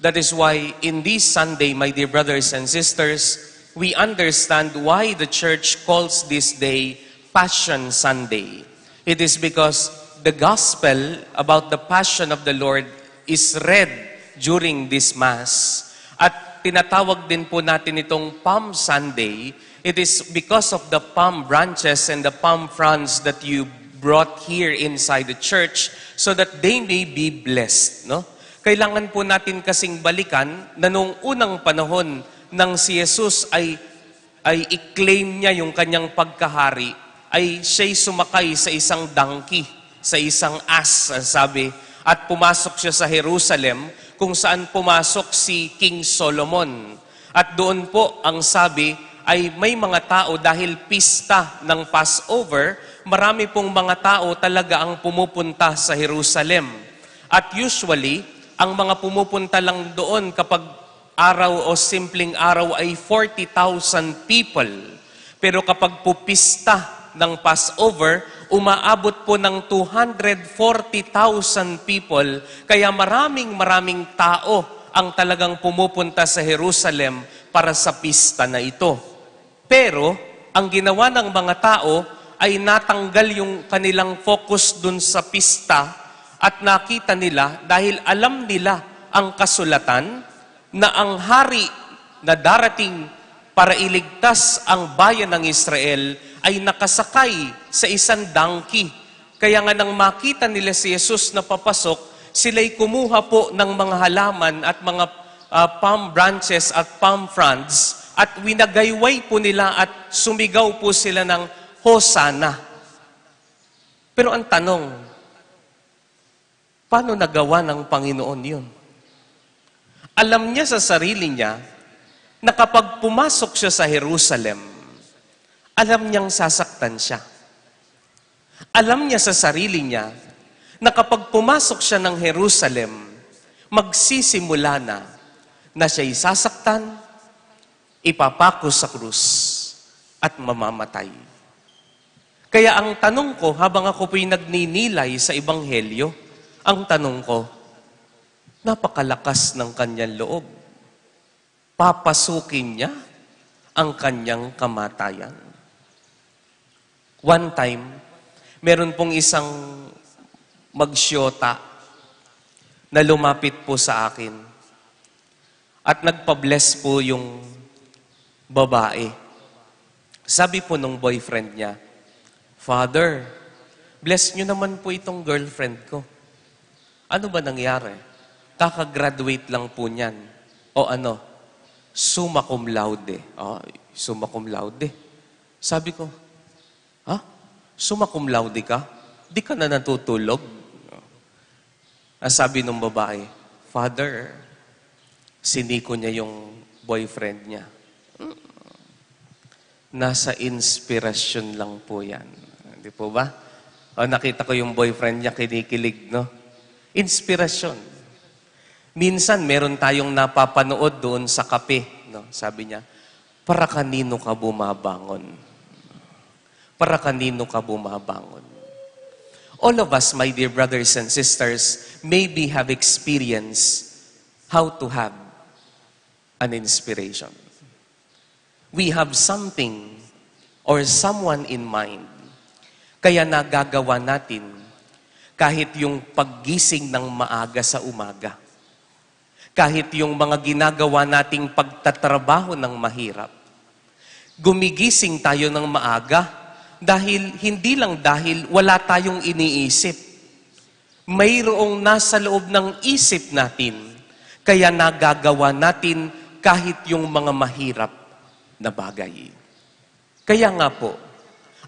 That is why in this Sunday, my dear brothers and sisters, we understand why the church calls this day Passion Sunday. It is because the gospel about the passion of the Lord is read during this Mass. At tinatawag din po natin itong Palm Sunday. It is because of the palm branches and the palm fronds that you brought here inside the church so that they may be blessed. No? Kailangan po natin kasing balikan na noong unang panahon nang si Jesus ay i-claim niya yung kanyang pagkahari, ay siya'y sumakay sa isang donkey, sa isang ass, sabi, at pumasok siya sa Jerusalem kung saan pumasok si King Solomon. At doon po ang sabi ay may mga tao dahil pista ng Passover, marami pong mga tao talaga ang pumupunta sa Jerusalem. At usually, ang mga pumupunta lang doon kapag araw o simpleng araw ay 40,000 people. Pero kapag pupista ng Passover, umaabot po ng 240,000 people. Kaya maraming tao ang talagang pumupunta sa Jerusalem para sa pista na ito. Pero, ang ginawa ng mga tao ay natanggal yung kanilang focus dun sa pista at nakita nila dahil alam nila ang kasulatan na ang hari na darating para iligtas ang bayan ng Israel ay nakasakay sa isang donkey. Kaya nga nang makita nila si Jesus na papasok, sila'y kumuha po ng mga halaman at mga palm branches at palm fronds at winagayway po nila at sumigaw po sila ng Hosana. Pero ang tanong, paano nagawa ng Panginoon yun? Alam niya sa sarili niya na kapag pumasok siya sa Jerusalem, alam niyang sasaktan siya. Alam niya sa sarili niya na kapag pumasok siya ng Jerusalem, magsisimula na siya'y sasaktan, ipapako sa krus, at mamamatay. Kaya ang tanong ko, habang ako po'y nagninilay sa Ebanghelyo, ang tanong ko, napakalakas ng kanyang loob. Papasukin niya ang kanyang kamatayan. One time, meron pong isang magsyota na lumapit po sa akin at nagpa-bless po yung babae. Sabi po nung boyfriend niya, Father, bless niyo naman po itong girlfriend ko. Ano ba nangyari? Kakagraduate lang po niyan. O ano? Summa cum laude. Summa cum laude. Sabi ko, ha? Summa cum laude ka? Di ka na natutulog? Sabi ng babae, Father, siniko niya yung boyfriend niya. Nasa inspirasyon lang po yan. Di po ba? Nakita ko yung boyfriend niya kinikilig, no? Inspirasyon. Minsan, meron tayong napapanood doon sa kape. No? Sabi niya, para kanino ka bumabangon? Para kanino ka bumabangon? All of us, my dear brothers and sisters, maybe have experienced how to have an inspiration. We have something or someone in mind. Kaya nagagawa natin kahit yung paggising ng maaga sa umaga. Kahit yung mga ginagawa nating pagtatrabaho ng mahirap. Gumigising tayo ng maaga hindi dahil wala tayong iniisip. Mayroong nasa loob ng isip natin. Kaya nagagawa natin kahit yung mga mahirap na bagay. Kaya nga po,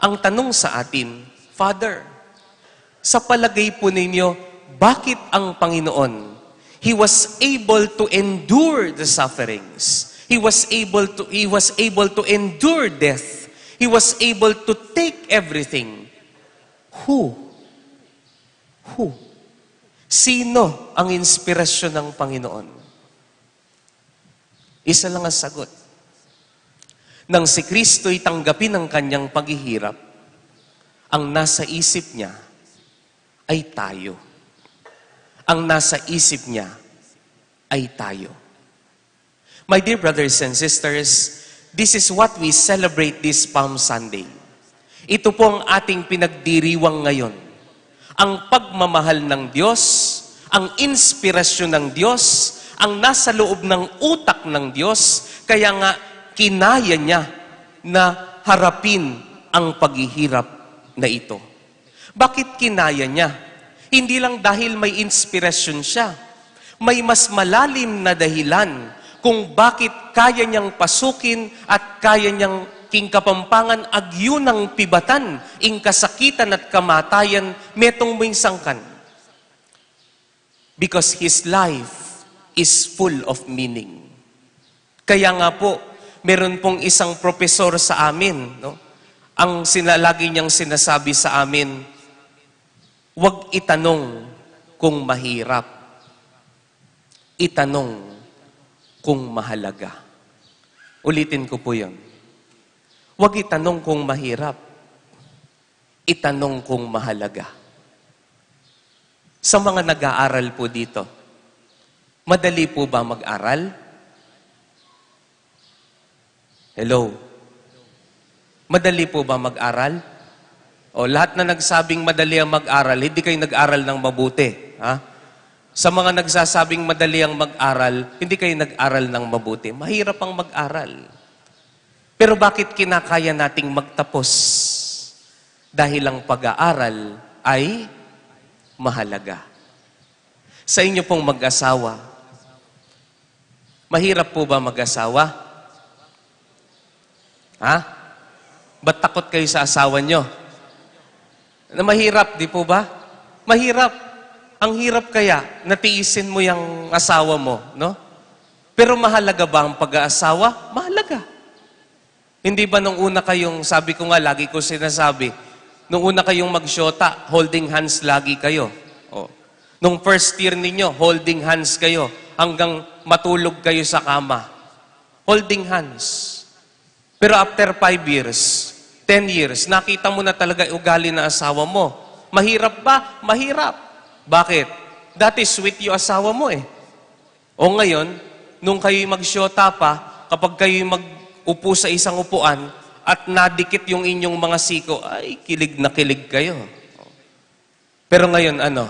ang tanong sa atin, Father, sa palagay po ninyo, bakit ang Panginoon, He was able to endure the sufferings. He was able to endure death. He was able to take everything. Who? Sino ang inspirasyon ng Panginoon? Isa lang ang sagot. Nang si Kristo'y tanggapin ang kanyang paghihirap, ang nasa isip niya ay tayo. Ang nasa isip niya ay tayo. My dear brothers and sisters, this is what we celebrate this Palm Sunday. Ito po ang ating pinagdiriwang ngayon. Ang pagmamahal ng Diyos, ang inspirasyon ng Diyos, ang nasa loob ng utak ng Diyos, kaya nga kinaya niya na harapin ang paghihirap na ito. Bakit kinaya niya? Hindi lang dahil may inspirasyon siya, may mas malalim na dahilan kung bakit kaya niyang pasukin at kaya niyang kingkapampangan agyunang pibatan, ing kasakitan at kamatayan, metong may sangkan. Because his life is full of meaning. Kaya nga po, meron pong isang profesor sa amin, no? Ang lagi niyang sinasabi sa amin, huwag itanong kung mahirap. Itanong kung mahalaga. Ulitin ko po yun. Huwag itanong kung mahirap. Itanong kung mahalaga. Sa mga nag-aaral po dito, madali po ba mag-aral? Hello? Madali po ba mag-aral? O lahat na nagsabing madali ang mag-aral, hindi kayo nag-aral ng mabuti. Ha? Sa mga nagsasabing madali ang mag-aral, hindi kayo nag-aral ng mabuti. Mahirap ang mag-aral. Pero bakit kinakaya nating magtapos? Dahil ang pag-aaral ay mahalaga. Sa inyo pong mag-asawa, mahirap po ba mag-asawa? Ha? Ba't takot kayo sa asawa nyo? Na mahirap, di po ba? Mahirap. Ang hirap kaya, natiisin mo yung asawa mo, no? Pero mahalaga ba ang pag-aasawa? Mahalaga. Hindi ba nung una kayong, sabi ko nga, lagi ko sinasabi, nung una kayong magsyota, holding hands lagi kayo. O. Nung first year ninyo, holding hands kayo hanggang matulog kayo sa kama. Holding hands. Pero after 5 years, 10 years, nakita mo na talaga ugali na asawa mo. Mahirap ba? Mahirap. Bakit? Dati sweet yung asawa mo eh. O ngayon, nung kayo'y magsyota pa, kapag kayo'y mag-upo sa isang upuan at nadikit yung inyong mga siko, ay, kilig na kilig kayo. Pero ngayon, ano?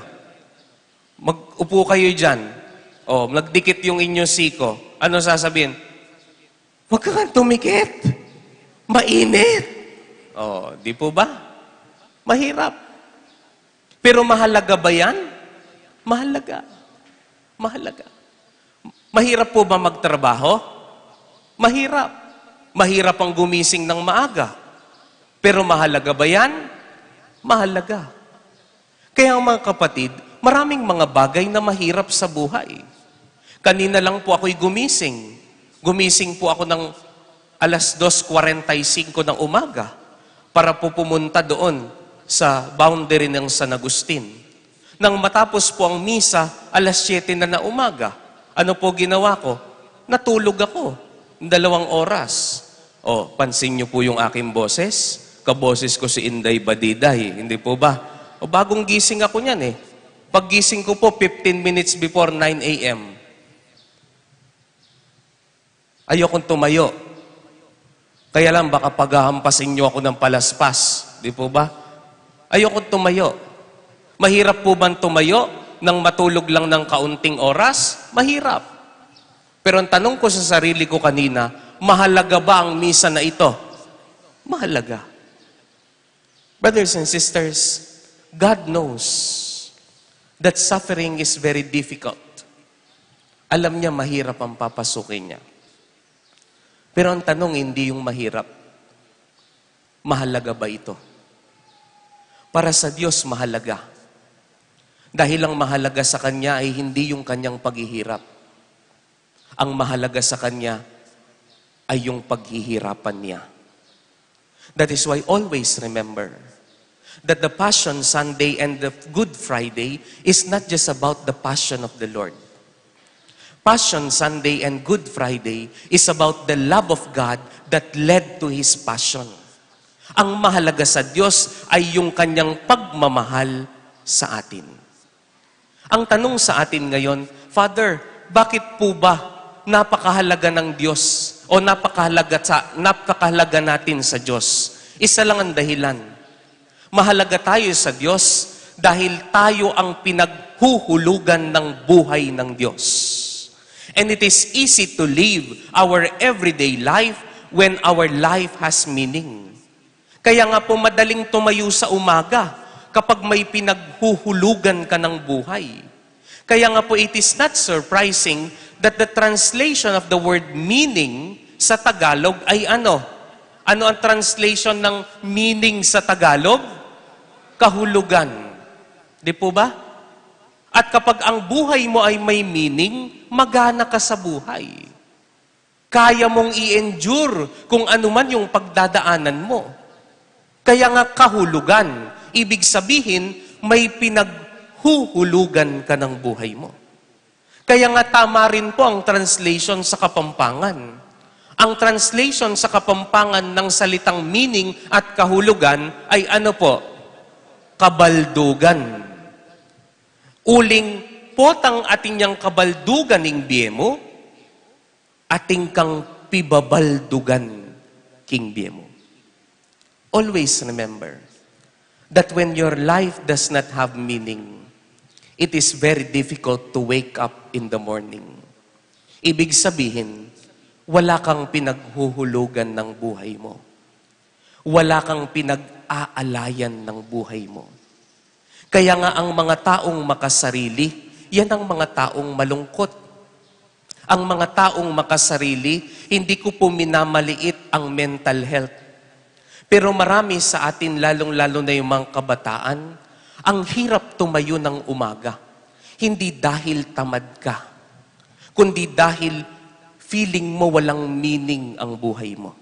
Mag-upo kayo dyan. O, nagdikit yung inyong siko. Ano sasabihin? Huwag kang tumikit. Mainit. O, di po ba? Mahirap. Pero mahalaga ba yan? Mahalaga. Mahalaga. Mahirap po ba magtrabaho? Mahirap. Mahirap ang gumising ng maaga. Pero mahalaga ba yan? Mahalaga. Kaya mga kapatid, maraming mga bagay na mahirap sa buhay. Kanina lang po ako'y gumising. Gumising po ako ng alas 2:45 ng umaga para po pumunta doon sa boundary ng San Agustin. Nang matapos po ang misa, alas 7 na umaga, ano po ginawa ko? Natulog ako. 2 oras. O, pansin niyo po yung aking boses? Kaboses ko si Inday Badiday. Hindi po ba? O, bagong gising ako niyan eh. Paggising ko po, 15 minutes before 9 a.m. Ayokong tumayo. Kaya lang, baka paghahampasin niyo ako ng palaspas. Di po ba? Ayokong tumayo. Mahirap po ba tumayo nang matulog lang ng kaunting oras? Mahirap. Pero ang tanong ko sa sarili ko kanina, mahalaga ba ang misa na ito? Mahalaga. Brothers and sisters, God knows that suffering is very difficult. Alam niya mahirap ang papasukin niya. Pero ang tanong, hindi yung mahirap. Mahalaga ba ito? Para sa Diyos, mahalaga. Dahil ang mahalaga sa Kanya ay hindi yung Kanyang paghihirap. Ang mahalaga sa Kanya ay yung paghihirapan niya. That is why always remember that the Passion Sunday and the Good Friday is not just about the passion of the Lord. Passion Sunday and Good Friday is about the love of God that led to His passion. Ang mahalaga sa Diyos ay yung Kanyang pagmamahal sa atin. Ang tanong sa atin ngayon, Father, bakit po ba napakahalaga ng Diyos o napakahalaga natin sa Diyos? Isa lang ang dahilan. Mahalaga tayo sa Diyos dahil tayo ang pinaghuhulugan ng buhay ng Diyos. And it is easy to live our everyday life when our life has meaning. Kaya nga po madaling tumayo sa umaga kapag may pinaghuhulugan ka ng buhay. Kaya nga po it is not surprising that the translation of the word meaning sa Tagalog ay ano? Ano ang translation ng meaning sa Tagalog? Kahulugan. Di po ba? At kapag ang buhay mo ay may meaning, magana ka sa buhay. Kaya mong i-endure kung ano man yung pagdadaanan mo. Kaya nga kahulugan, ibig sabihin, may pinaghuhulugan ka ng buhay mo. Kaya nga tama rin po ang translation sa Kapampangan. Ang translation sa Kapampangan ng salitang meaning at kahulugan ay ano po? Kabaldugan. Uling potang ating yang kabaldugan ning biemo, ating kang pibabaldugan king biemo. Always remember that when your life does not have meaning, it is very difficult to wake up in the morning. Ibig sabihin, wala kang pinaghuhulugan ng buhay mo. Wala kang pinag-aalayan ng buhay mo. Kaya nga ang mga taong makasarili, yan ang mga taong malungkot. Ang mga taong makasarili, hindi ko po minamaliit ang mental health. Pero marami sa atin, lalong-lalo na yung mga kabataan, ang hirap tumayo ng umaga. Hindi dahil tamad ka, kundi dahil feeling mo walang meaning ang buhay mo.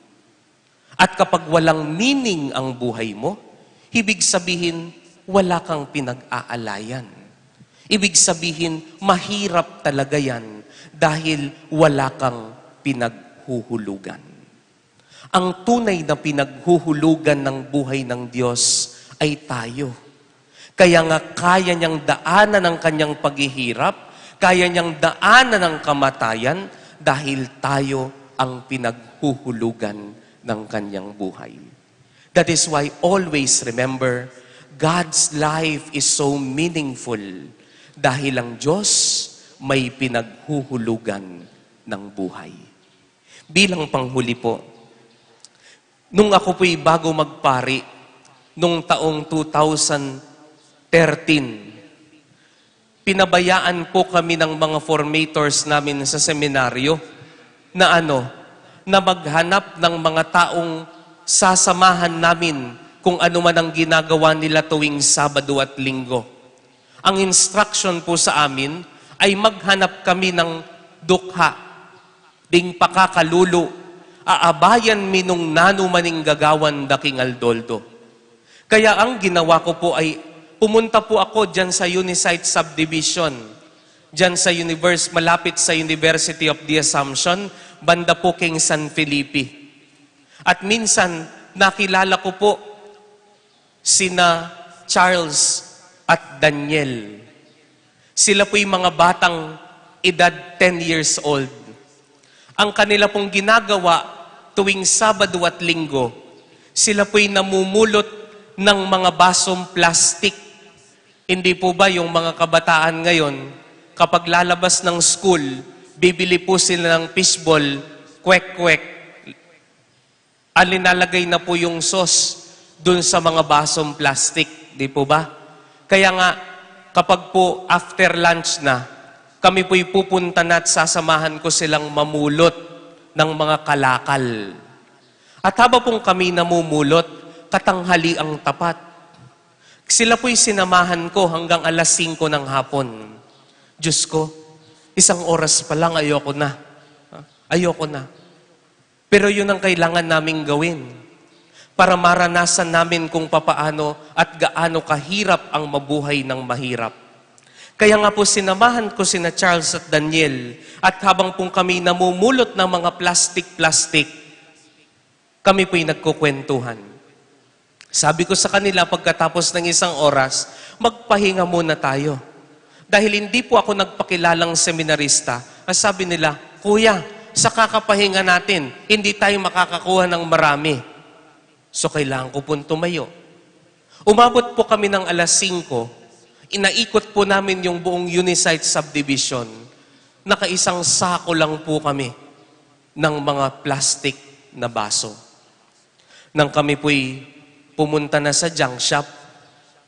At kapag walang meaning ang buhay mo, ibig sabihin, wala kang pinag-aalayan. Ibig sabihin, mahirap talaga yan dahil wala kang pinaghuhulugan. Ang tunay na pinaghuhulugan ng buhay ng Diyos ay tayo. Kaya nga kaya niyang daanan ang kanyang paghihirap, kaya niyang daanan ang kamatayan, dahil tayo ang pinaghuhulugan ng kanyang buhay. That is why always remember, God's life is so meaningful dahil ang Diyos may pinaghuhulugan ng buhay. Bilang panghuli po, nung ako po'y bago magpari, nung taong 2013, pinabayaan po kami ng mga formators namin sa seminaryo na na maghanap ng mga taong sasamahan namin kung ano man ang ginagawa nila tuwing Sabado at Linggo. Ang instruction po sa amin ay maghanap kami ng dukha, ding pakakalulu, aabayan minung nano maning gagawan daking aldoldo. Kaya ang ginawa ko po ay pumunta po ako dyan sa Unisite Subdivision, dyan sa malapit sa University of the Assumption, banda po King San Felipe. At minsan, nakilala ko po sina Charles at Daniel. Sila po'y mga batang edad 10 years old. Ang kanila pong ginagawa tuwing Sabado at Linggo, sila po'y namumulot ng mga basong plastik. Hindi po ba yung mga kabataan ngayon, kapag lalabas ng school, bibili po sila ng fishball, kwek-kwek, alinalagay na po yung sauce dun sa mga basong plastic. Di po ba? Kaya nga, kapag po after lunch na, kami po'y pupunta na at sasamahan ko silang mamulot ng mga kalakal. At habang pong kami namumulot, katanghali ang tapat. Sila po'y sinamahan ko hanggang alas 5 ng hapon. Diyos ko, 1 oras pa lang, ayoko na. Ayoko na. Pero yun ang kailangan naming gawin para maranasan namin kung papaano at gaano kahirap ang mabuhay ng mahirap. Kaya nga po sinamahan ko sina Charles at Daniel at habang pong kami namumulot ng mga plastic, kami po'y nagkukwentuhan. Sabi ko sa kanila pagkatapos ng 1 oras, magpahinga muna tayo. Dahil hindi po ako nagpakilalang seminarista. Sabi nila, Kuya, sa kakapahinga natin, hindi tayo makakakuha ng marami. So kailangan ko pong tumayo. Umabot po kami ng alas 5 inaikot po namin yung buong Unisite subdivision, nakaisang sako lang po kami ng mga plastic na baso. Nang kami po'y pumunta na sa junk shop,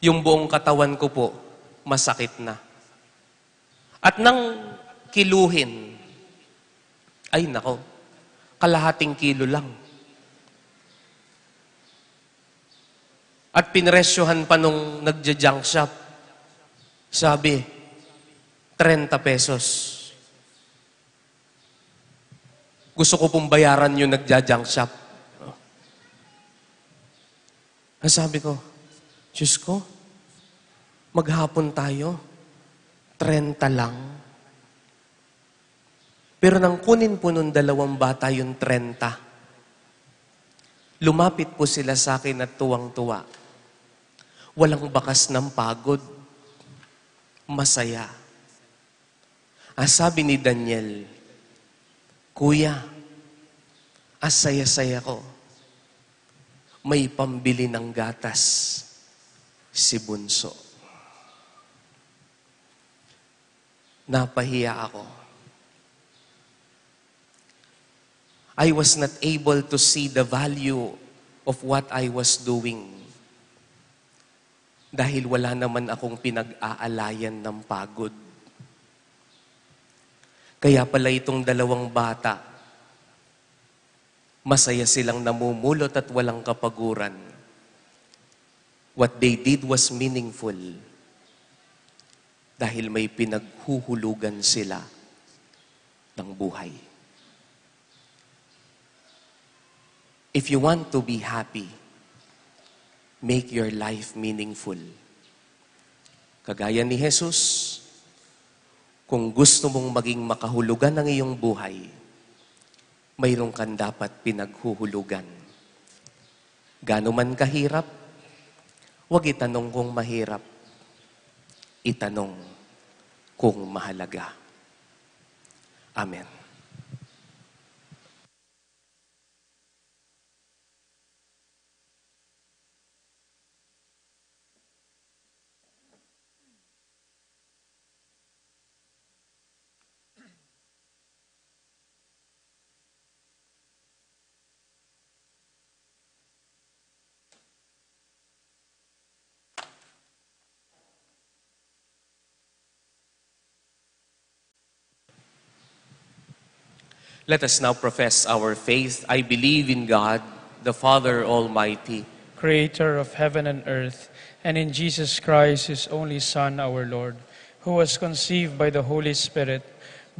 yung buong katawan ko po, masakit na. At nang kiluhin, ay nako, kalahating kilo lang. At pinresyohan pa nung nagja-junk shop, sabi, 30 pesos. Gusto ko pong bayaran yung nagja-junk shop. Ang sabi ko, Diyos ko, maghapon tayo, 30 lang. Pero nang kunin po nung 2 bata yung 30, lumapit po sila sa akin at tuwang-tuwa. Walang bakas ng pagod. Masaya. Sabi ni Daniel, Kuya, asaya-saya ko. May pambili ng gatas si Bunso. Napahiya ako. I was not able to see the value of what I was doing dahil wala naman akong pinag-aalayan ng pagod. Kaya pala itong 2 bata, masaya silang namumulot at walang kapaguran. What they did was meaningful dahil may pinaghuhulugan sila ng buhay. If you want to be happy, make your life meaningful. Kagaya ni Jesus, kung gusto mong maging makahulugan ng iyong buhay, mayroon kang dapat pinaghuhulugan. Gaano man kahirap, huwag itanong kung mahirap. Itanong kung mahalaga. Amen. Let us now profess our faith. I believe in God, the Father Almighty, Creator of heaven and earth, and in Jesus Christ, His only Son, our Lord, who was conceived by the Holy Spirit,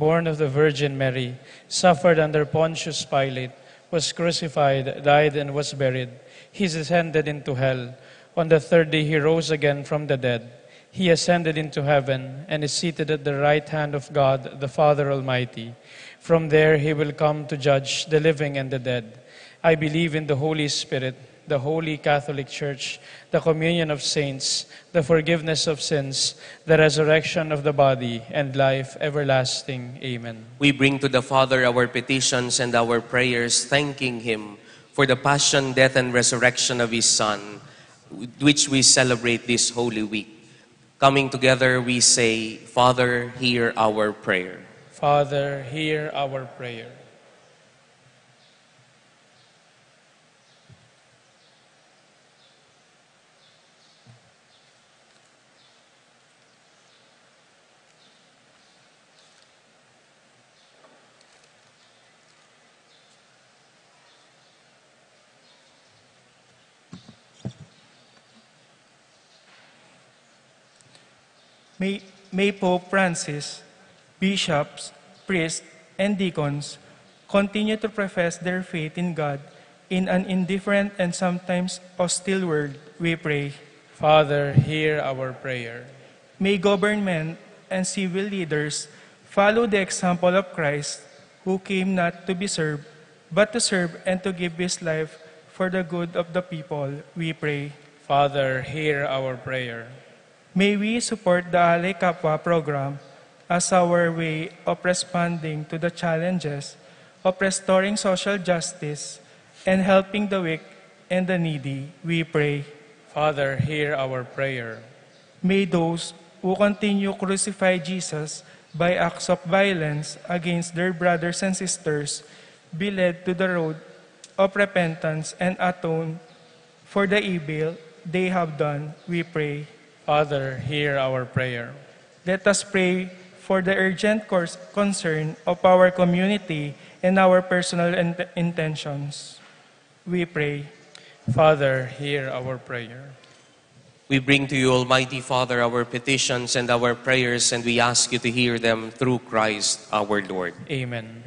born of the Virgin Mary, suffered under Pontius Pilate, was crucified, died, and was buried. He descended into hell. On the third day He rose again from the dead. He ascended into heaven and is seated at the right hand of God, the Father Almighty. From there He will come to judge the living and the dead. I believe in the Holy Spirit, the Holy Catholic Church, the communion of saints, the forgiveness of sins, the resurrection of the body, and life everlasting. Amen. we bring to the Father our petitions and our prayers, thanking Him for the passion, death, and resurrection of His Son, which we celebrate this Holy Week. Coming together, we say, Father, hear our prayer. Father, hear our prayer. May Pope Francis, bishops, priests, and deacons continue to profess their faith in God in an indifferent and sometimes hostile world, we pray. Father, hear our prayer. May government and civil leaders follow the example of Christ, who came not to be served, but to serve and to give His life for the good of the people, we pray. Father, hear our prayer. May we support the Ale Kapwa program as our way of responding to the challenges of restoring social justice and helping the weak and the needy, we pray. Father, hear our prayer. May those who continue to crucify Jesus by acts of violence against their brothers and sisters, be led to the road of repentance and atone for the evil they have done, we pray. Father, hear our prayer. Let us pray for the urgent concern of our community and our personal intentions. We pray. Father, hear our prayer. We bring to you, Almighty Father, our petitions and our prayers, and we ask you to hear them through Christ our Lord. Amen.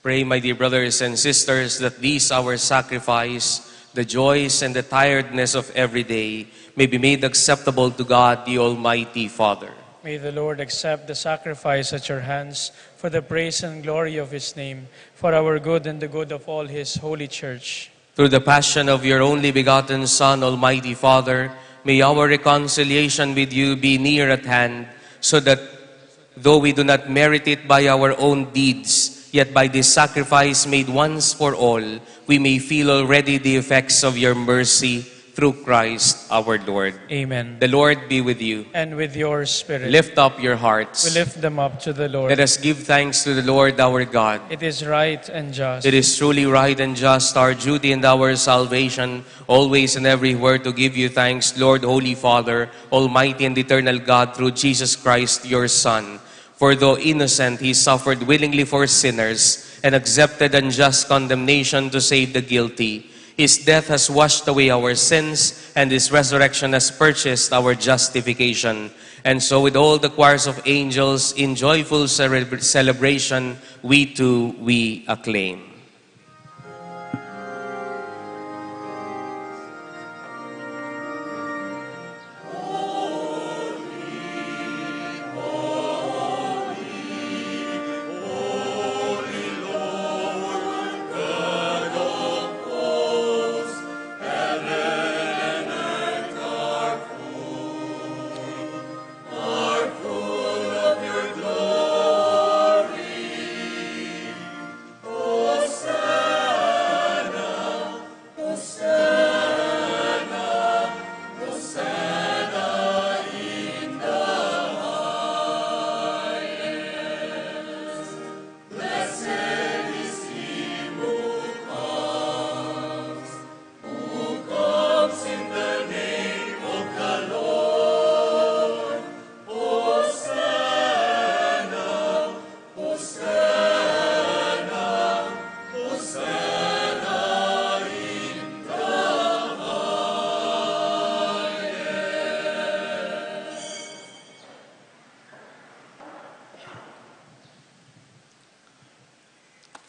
Pray, my dear brothers and sisters, that these our sacrifice, the joys and the tiredness of every day, may be made acceptable to God, the Almighty Father. May the Lord accept the sacrifice at your hands for the praise and glory of his name, for our good and the good of all his holy church. Through the passion of your only begotten Son, Almighty Father, may our reconciliation with you be near at hand, so that though we do not merit it by our own deeds, yet by this sacrifice made once for all, we may feel already the effects of your mercy through Christ our Lord. Amen. The Lord be with you. And with your spirit. Lift up your hearts. We lift them up to the Lord. Let us give thanks to the Lord our God. It is right and just. It is truly right and just, our duty and our salvation, always and everywhere to give you thanks, Lord, Holy Father, Almighty and eternal God, through Jesus Christ, your Son. For though innocent, he suffered willingly for sinners and accepted unjust condemnation to save the guilty. His death has washed away our sins, and his resurrection has purchased our justification. And so with all the choirs of angels, in joyful celebration, we acclaim.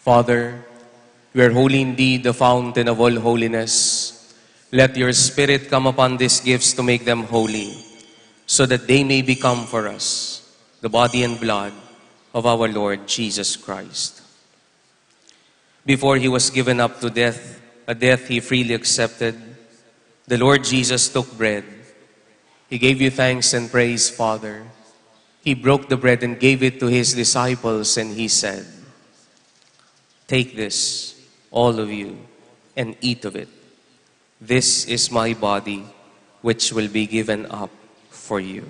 Father, you are holy indeed, the fountain of all holiness. Let your Spirit come upon these gifts to make them holy, so that they may become for us the body and blood of our Lord Jesus Christ. Before he was given up to death, a death he freely accepted, the Lord Jesus took bread. He gave you thanks and praise, Father. He broke the bread and gave it to his disciples, and he said, "Take this, all of you, and eat of it. This is my body, which will be given up for you."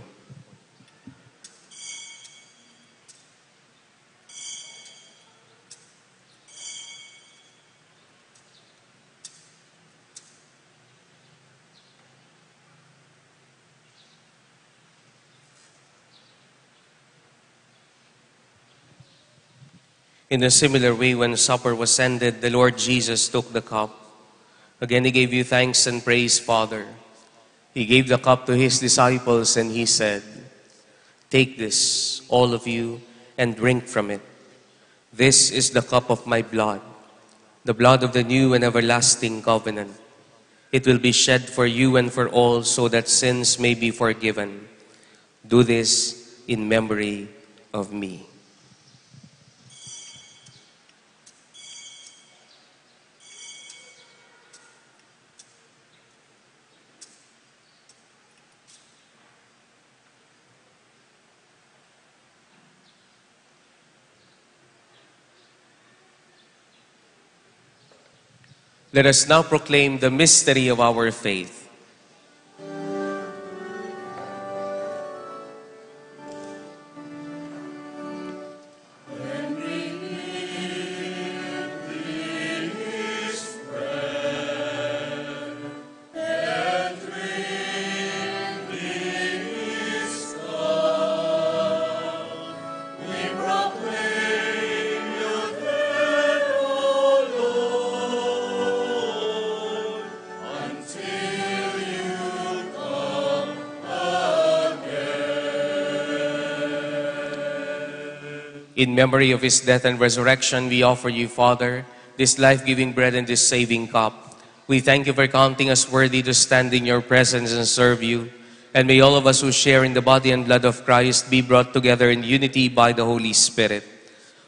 In a similar way, when supper was ended, the Lord Jesus took the cup. Again, he gave you thanks and praise, Father. He gave the cup to his disciples, and he said, "Take this, all of you, and drink from it. This is the cup of my blood, the blood of the new and everlasting covenant. It will be shed for you and for all, so that sins may be forgiven. Do this in memory of me." Let us now proclaim the mystery of our faith. Until In memory of his death and resurrection, we offer you, Father, this life-giving bread and this saving cup. We thank you for counting us worthy to stand in your presence and serve you. And may all of us who share in the body and blood of Christ be brought together in unity by the Holy Spirit.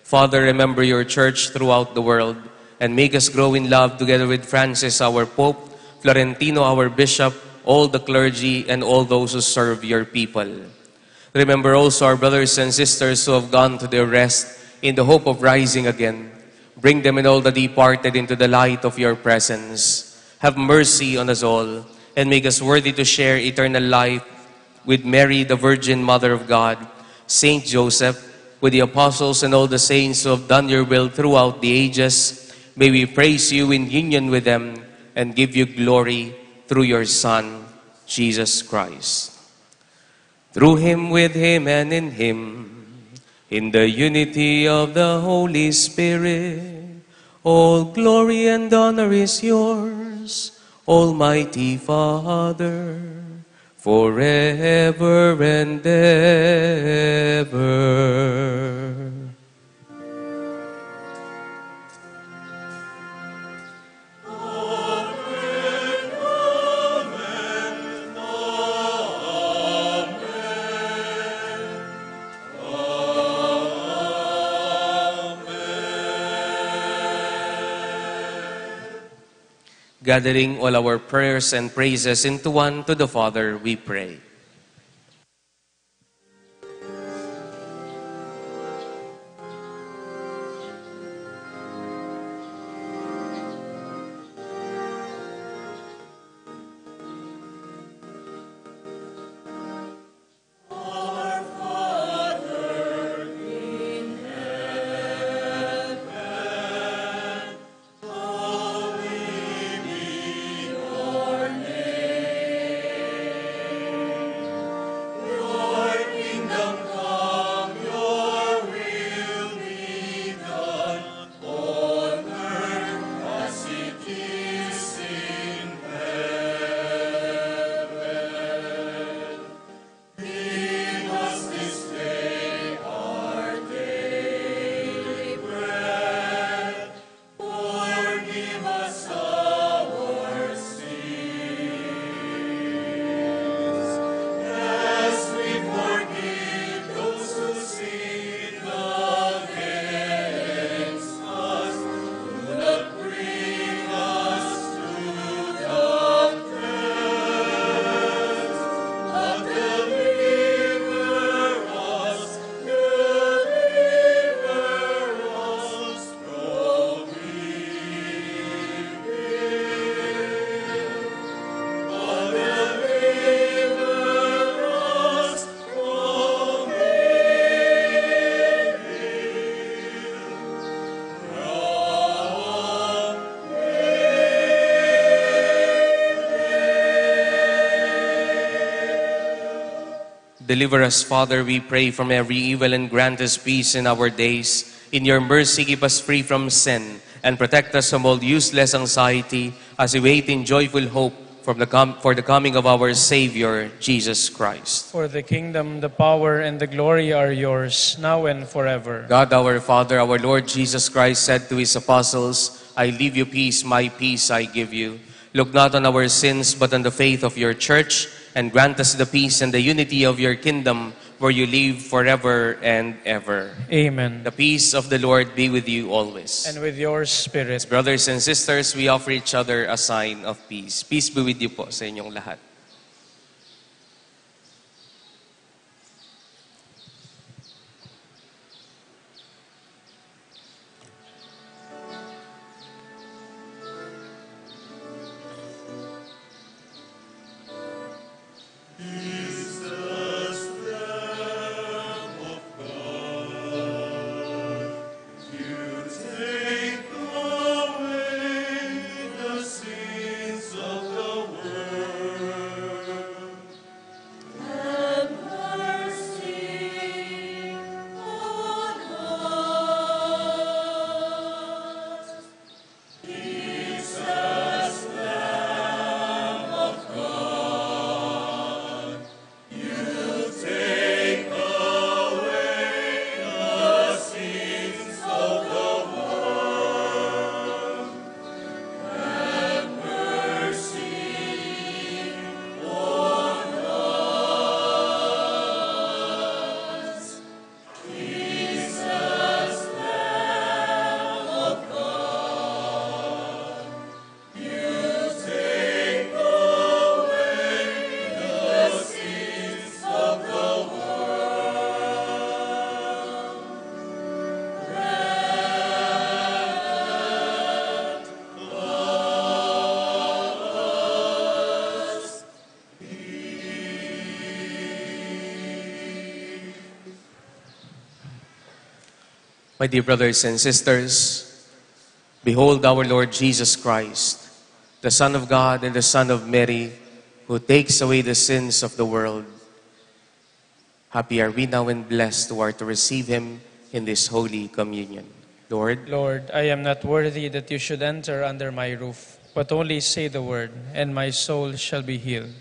Father, remember your church throughout the world and make us grow in love together with Francis, our Pope, Florentino, our Bishop, all the clergy, and all those who serve your people. Remember also our brothers and sisters who have gone to their rest in the hope of rising again. Bring them and all the departed into the light of your presence. Have mercy on us all and make us worthy to share eternal life with Mary, the Virgin Mother of God, Saint Joseph, with the apostles and all the saints who have done your will throughout the ages. May we praise you in union with them and give you glory through your Son, Jesus Christ. Through him, with him, and in him, in the unity of the Holy Spirit, all glory and honor is yours, Almighty Father, forever and ever. Gathering all our prayers and praises into one, to the Father we pray. Deliver us, Father, we pray, from every evil and grant us peace in our days. In your mercy, keep us free from sin and protect us from all useless anxiety as we wait in joyful hope for the coming of our Savior, Jesus Christ. For the kingdom, the power, and the glory are yours, now and forever. God, our Father, our Lord Jesus Christ said to his apostles, I leave you peace, my peace I give you. Look not on our sins, but on the faith of your church, and grant us the peace and the unity of your kingdom, where you live forever and ever. Amen. The peace of the Lord be with you always. And with your spirit. Brothers and sisters, we offer each other a sign of peace. Peace be with you po sa inyong lahat. Away the sins of the world. My dear brothers and sisters, behold our Lord Jesus Christ, the Son of God and the Son of Mary, who takes away the sins of the world. Happy are we now and blessed who are to receive him in this holy communion. Lord, Lord, I am not worthy that you should enter under my roof, but only say the word, and my soul shall be healed.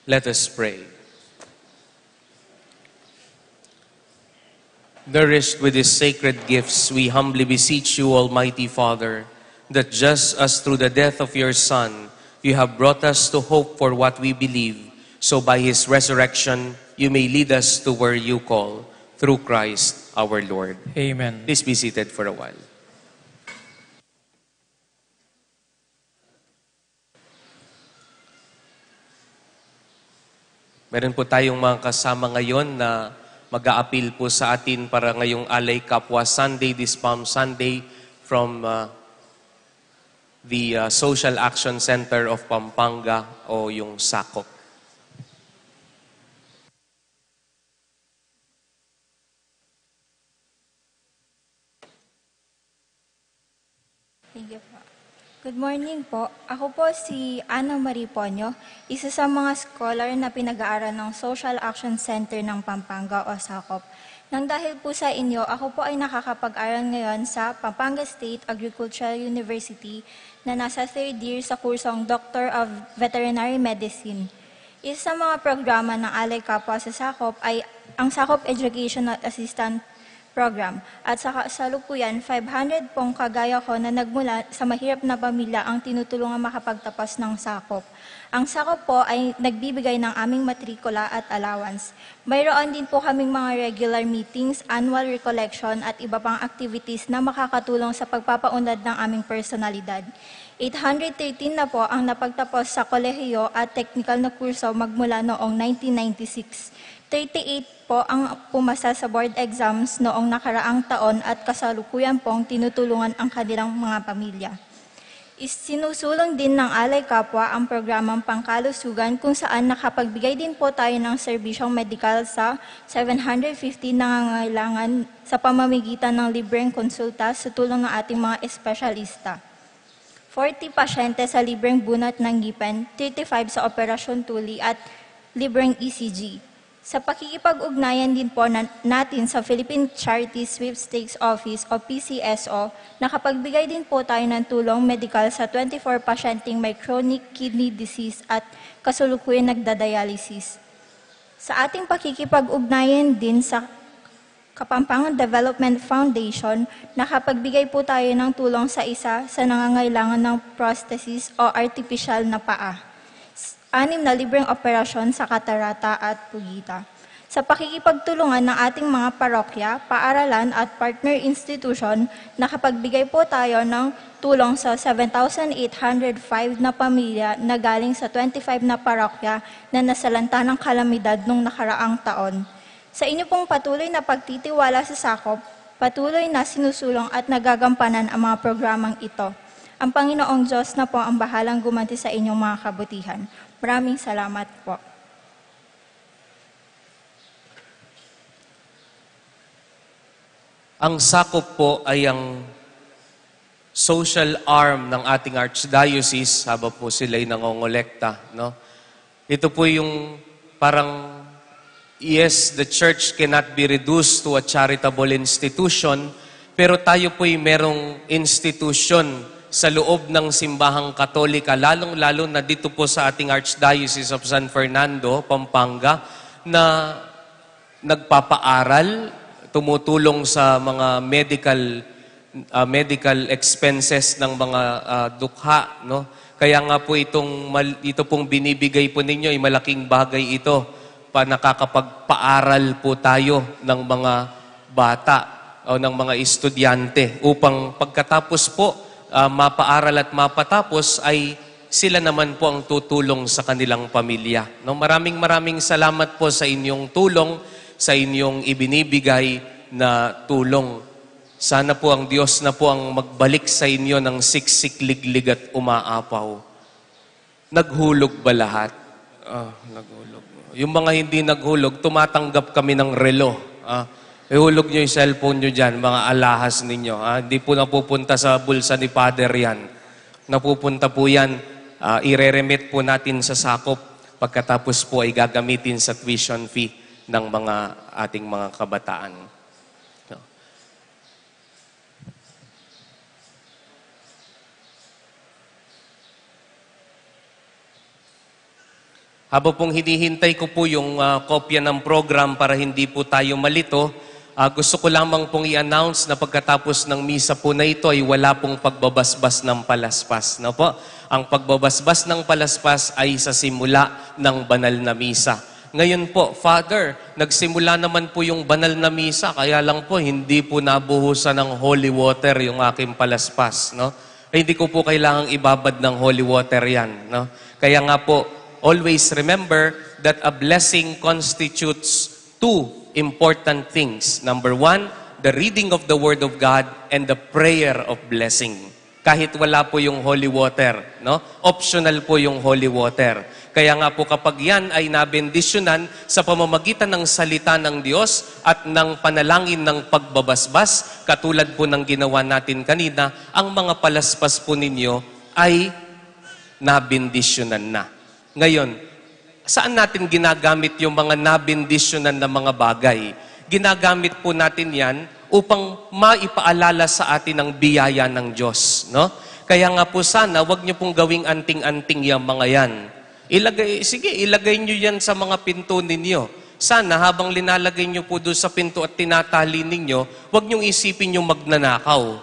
Let us pray. Nourished with these sacred gifts, we humbly beseech you, Almighty Father, that just as through the death of your Son, you have brought us to hope for what we believe, so by his resurrection, you may lead us to where you call, through Christ our Lord. Amen. Please be seated for a while. Meron po tayong mga kasama ngayon na mag-a-appeal po sa atin para ngayong Alay Kapwa Sunday, this Palm Sunday, from the Social Action Center of Pampanga o yung SACOP. Thank you po. Good morning po. Ako po si Ana Marie Ponyo, isa sa mga scholar na pinag-aaral ng Social Action Center ng Pampanga o SACOP. Nang dahil po sa inyo, ako po ay nakakapag-aral ngayon sa Pampanga State Agricultural University na nasa 3rd year sa kursong Doctor of Veterinary Medicine. Isa sa mga programa ng Alay Kapwa sa SACOP ay ang SACOP Educational Assistant Program. At sa kasalukuyan, 500 pong kagaya ko na nagmula sa mahirap na pamilya ang tinutulungan makapagtapos ng SACOP. Ang SACOP po ay nagbibigay ng aming matrikula at allowance. Mayroon din po kaming mga regular meetings, annual recollection at iba pang activities na makakatulong sa pagpapaunlad ng aming personalidad. 813 na po ang napagtapos sa kolehiyo at technical na kurso magmula noong 1996. 38 po ang pumasa sa board exams noong nakaraang taon at kasalukuyan pong tinutulungan ang kanilang mga pamilya. Sinusulong din ng Alay Kapwa ang programang pangkalusugan kung saan nakapagbigay din po tayo ng serbisyong medikal sa 750 nangangailangan sa pamamagitan ng libreng konsulta sa tulong ng ating mga espesyalista. 40 pasyente sa libreng bunot ng ngipin, 35 sa operasyon tuli at libreng ECG. Sa pakikipag-ugnayan din po natin sa Philippine Charity Sweepstakes Office o PCSO, nakapagbigay din po tayo ng tulong medikal sa 24 pasyenteng may chronic kidney disease at kasalukuyan nagdadialysis. Sa ating pakikipag-ugnayan din sa Kapampangan Development Foundation, nakapagbigay po tayo ng tulong sa isa sa nangangailangan ng prosthesis o artificial na paa. 6 na libreng operasyon sa katarata at pugita. Sa pakikipagtulungan ng ating mga parokya, paaralan at partner institution, nakapagbigay po tayo ng tulong sa 7,805 na pamilya na galing sa 25 na parokya na nasalanta ng kalamidad nung nakaraang taon. Sa inyo pong patuloy na pagtitiwala sa sakop, patuloy na sinusulong at nagagampanan ang mga programang ito. Ang Panginoong Diyos na po ang bahalang gumanti sa inyong mga kabutihan. Maraming salamat po. Ang sakop po ay ang social arm ng ating archdiocese habang po sila'y nangongolekta. No? Ito po yung parang, yes, the church cannot be reduced to a charitable institution, pero tayo po'y merong institution sa loob ng simbahang Katolika, lalong-lalo na dito po sa ating Archdiocese of San Fernando, Pampanga, na nagpapaaral, tumutulong sa mga medical expenses ng mga dukha. No? Kaya nga po ito pong binibigay po ninyo, ay malaking bagay ito, nakakapagpaaral po tayo ng mga bata o ng mga estudyante upang pagkatapos po mapaaral at mapatapos ay sila naman po ang tutulong sa kanilang pamilya. No, maraming salamat po sa inyong tulong, sa inyong ibinibigay na tulong. Sana po ang Diyos na po ang magbalik sa inyo ng siksik, liglig at umaapaw. Naghulog ba lahat? Naghulog. Yung mga hindi naghulog, tumatanggap kami ng relo. Ihulog nyo yung cellphone nyo dyan, mga alahas ninyo. Hindi po napupunta sa bulsa ni Father yan. Napupunta po yan, ireremit po natin sa sakop. Pagkatapos po ay gagamitin sa tuition fee ng mga ating mga kabataan. Habang pong hinihintay ko po yung kopya ng program para hindi po tayo malito, gusto ko lamang pong i-announce na pagkatapos ng misa po na ito ay wala pong pagbabasbas ng palaspas. No po? Ang pagbabasbas ng palaspas ay sa simula ng banal na misa. Ngayon po, Father, nagsimula naman po yung banal na misa, kaya lang po hindi po nabuhusan ng holy water yung aking palaspas. No? Ay, hindi ko po kailangang ibabad ng holy water yan. No? Kaya nga po, always remember that a blessing constitutes 2 important things. Number 1, the reading of the Word of God and the prayer of blessing. Kahit wala po yung holy water, no? Optional po yung holy water. Kaya nga po kapag yan ay nabendisyonan sa pamamagitan ng salita ng Diyos at ng panalangin ng pagbabasbas, katulad po ng ginawa natin kanina, ang mga palaspas po ninyo ay nabendisyonan na. Ngayon, saan natin ginagamit yung mga nabendisyonan na mga bagay? Ginagamit po natin yan upang maipaalala sa atin ang biyaya ng Diyos. No? Kaya nga po sana, wag niyo pong gawing anting-anting yung mga yan. Ilagay niyo yan sa mga pinto ninyo. Sana habang linalagay niyo po doon sa pinto at tinatali ninyo, wag niyong isipin yung magnanakaw.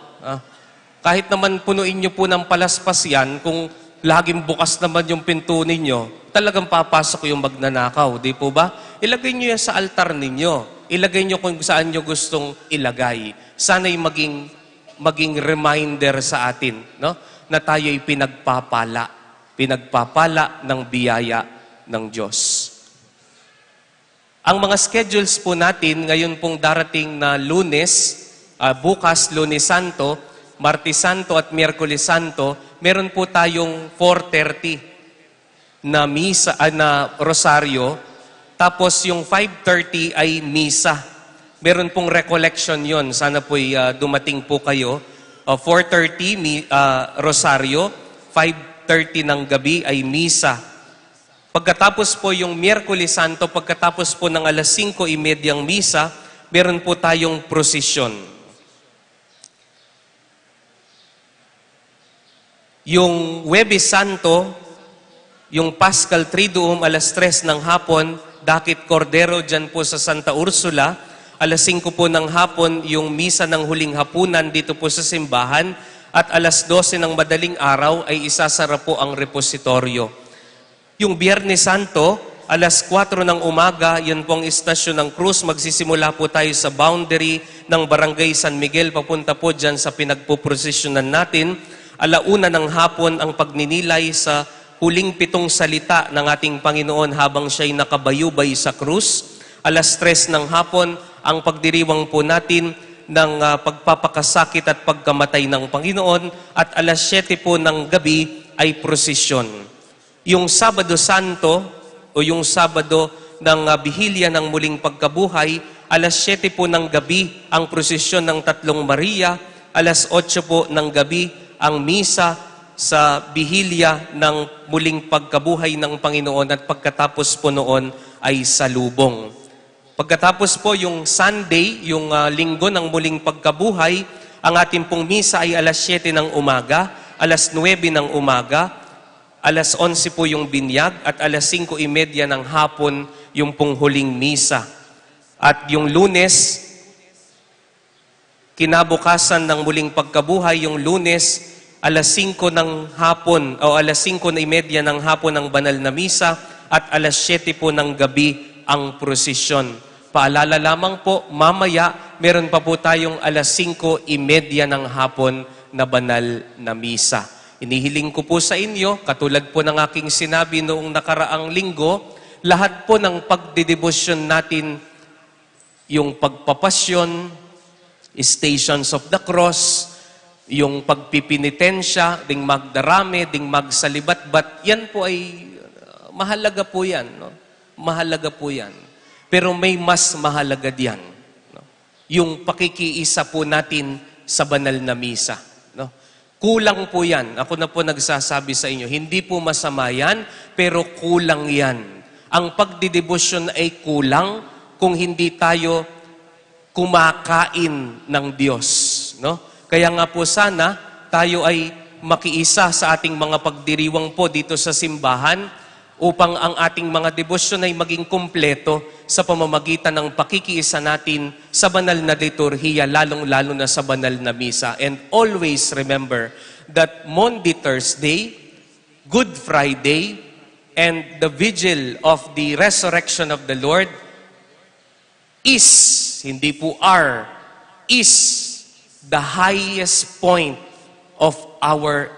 Kahit naman punuin niyo po ng palaspas yan, kung laging bukas naman yung pinto ninyo, talagang papasok yung magnanakaw, di po ba? Ilagay nyo yan sa altar ninyo. Ilagay nyo kung saan nyo gustong ilagay. Sana'y maging reminder sa atin, no? Na tayo'y pinagpapala ng biyaya ng Diyos. Ang mga schedules po natin, ngayon pong darating na Lunes, bukas, Lunes Santo, Martes Santo at Miyerkules Santo, meron po tayong 4:30 na misa, na rosaryo, tapos yung 5:30 ay misa. Meron pong recollection yon. Sana po'y dumating po kayo. 4:30 rosaryo, 5:30 ng gabi ay misa. Pagkatapos po yung Miyerkules Santo, pagkatapos po ng 5:30 misa, meron po tayong prosesyon. Yung Huwebes Santo, yung Paschal Triduum, 3:00 ng hapon, dakit Cordero dyan po sa Santa Ursula. Alas 5 po ng hapon, yung misa ng huling hapunan dito po sa simbahan. At alas 12 ng madaling araw ay isasara po ang repositoryo. Yung Biyernes Santo, alas 4 ng umaga, yan pong istasyon ng Cruz. Magsisimula po tayo sa boundary ng Barangay San Miguel, papunta po dyan sa pinagpuprosesyonan natin. Alauna ng hapon ang pagninilay sa huling 7 salita ng ating Panginoon habang siya'y nakabayubay sa krus. Alas 3 ng hapon ang pagdiriwang po natin ng pagpapakasakit at pagkamatay ng Panginoon. At alas 7 po ng gabi ay prosesyon. Yung Sabado Santo o yung Sabado ng Bihilya ng Muling Pagkabuhay, alas 7 po ng gabi ang prosesyon ng Tatlong Maria, alas 8 po ng gabi ang misa sa Bihilya ng Muling Pagkabuhay ng Panginoon at pagkatapos po noon ay salubong. Pagkatapos po yung Sunday, yung linggo ng Muling Pagkabuhay, ang ating pong misa ay alas 7 ng umaga, alas 9 ng umaga, alas 11 po yung binyag at alas 5:30 ng hapon yung pong huling misa. At yung Lunes, kinabukasan ng Muling Pagkabuhay, yung Lunes, alas 5 ng hapon o alas 5:30 ng hapon ang banal na misa at alas 7 po ng gabi ang prosesyon. Paalala lamang po, mamaya meron pa po tayong alas 5:30 ng hapon na banal na misa. Inihiling ko po sa inyo, katulad po ng aking sinabi noong nakaraang linggo, lahat po ng pagdedebosyon natin, yung pagpapasyon, Stations of the Cross, yung pagpipinitensya, ding magdarame, ding magsalibatbat, yan po ay mahalaga po yan. No? Mahalaga po yan. Pero may mas mahalaga diyan. No? Yung pakikiisa po natin sa banal na misa. No? Kulang po yan. Ako na po nagsasabi sa inyo, hindi po masama yan, pero kulang yan. Ang pagdidebosyon ay kulang kung hindi tayo kumakain ng Diyos. No? Kaya nga po sana tayo ay makiisa sa ating mga pagdiriwang po dito sa simbahan upang ang ating mga debosyon ay maging kumpleto sa pamamagitan ng pakikiisa natin sa banal na liturhiya, lalong-lalo na sa banal na misa. And always remember that Maundy Thursday, Good Friday, and the vigil of the resurrection of the Lord is, hindi po are, is the highest point of our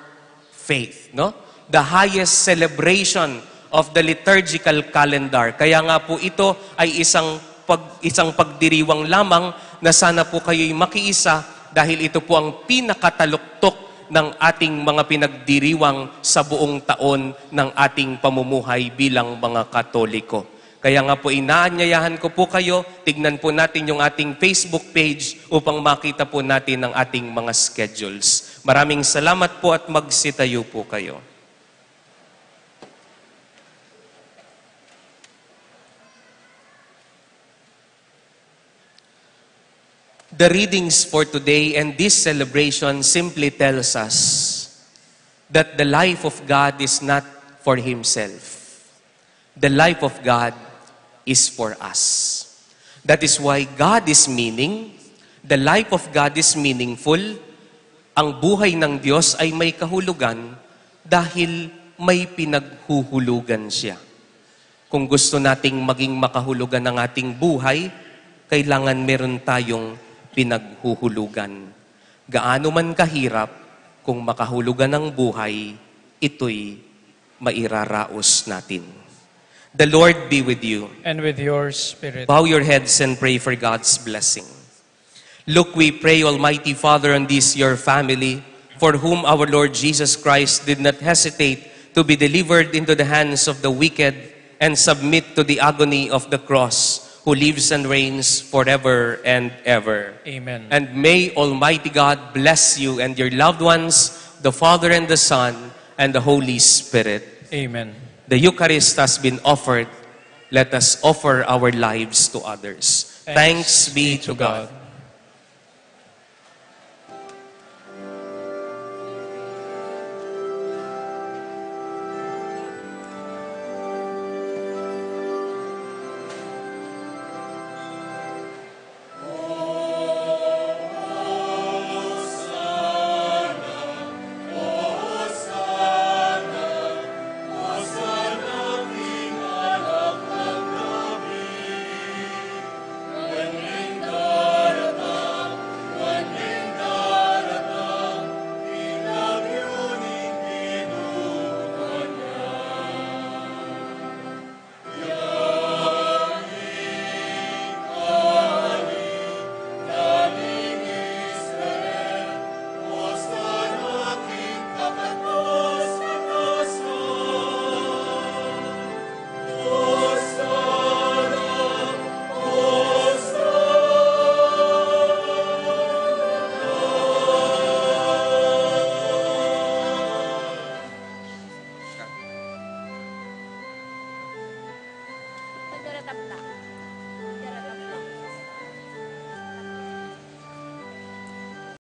faith, no? The highest celebration of the liturgical calendar. Kaya nga po ito ay isang pagdiriwang lamang na sana po kayo'y makiisa dahil ito po ang pinakataluktok ng ating mga pinagdiriwang sa buong taon ng ating pamumuhay bilang mga Katoliko. Kaya nga po inaanyayahan ko po kayo, tignan po natin yung ating Facebook page upang makita po natin ang ating mga schedules. Maraming salamat po at magsitayo po kayo. The readings for today and this celebration simply tells us that the life of God is not for Himself. The life of God is for us. That is why God is meaning, the life of God is meaningful, ang buhay ng Diyos ay may kahulugan dahil may pinaghuhulugan siya. Kung gusto nating maging makahulugan ng ating buhay, kailangan meron tayong pinaghuhulugan. Gaano man kahirap, kung makahulugan ng buhay, ito'y mairaraos natin. The Lord be with you. And with your spirit. Bow your heads and pray for God's blessing. Look, we pray, Almighty Father, on this your family, for whom our Lord Jesus Christ did not hesitate to be delivered into the hands of the wicked and submit to the agony of the cross, who lives and reigns forever and ever. Amen. And may Almighty God bless you and your loved ones, the Father and the Son, and the Holy Spirit. Amen. The Eucharist has been offered. Let us offer our lives to others. Thanks be to God. Madam Black.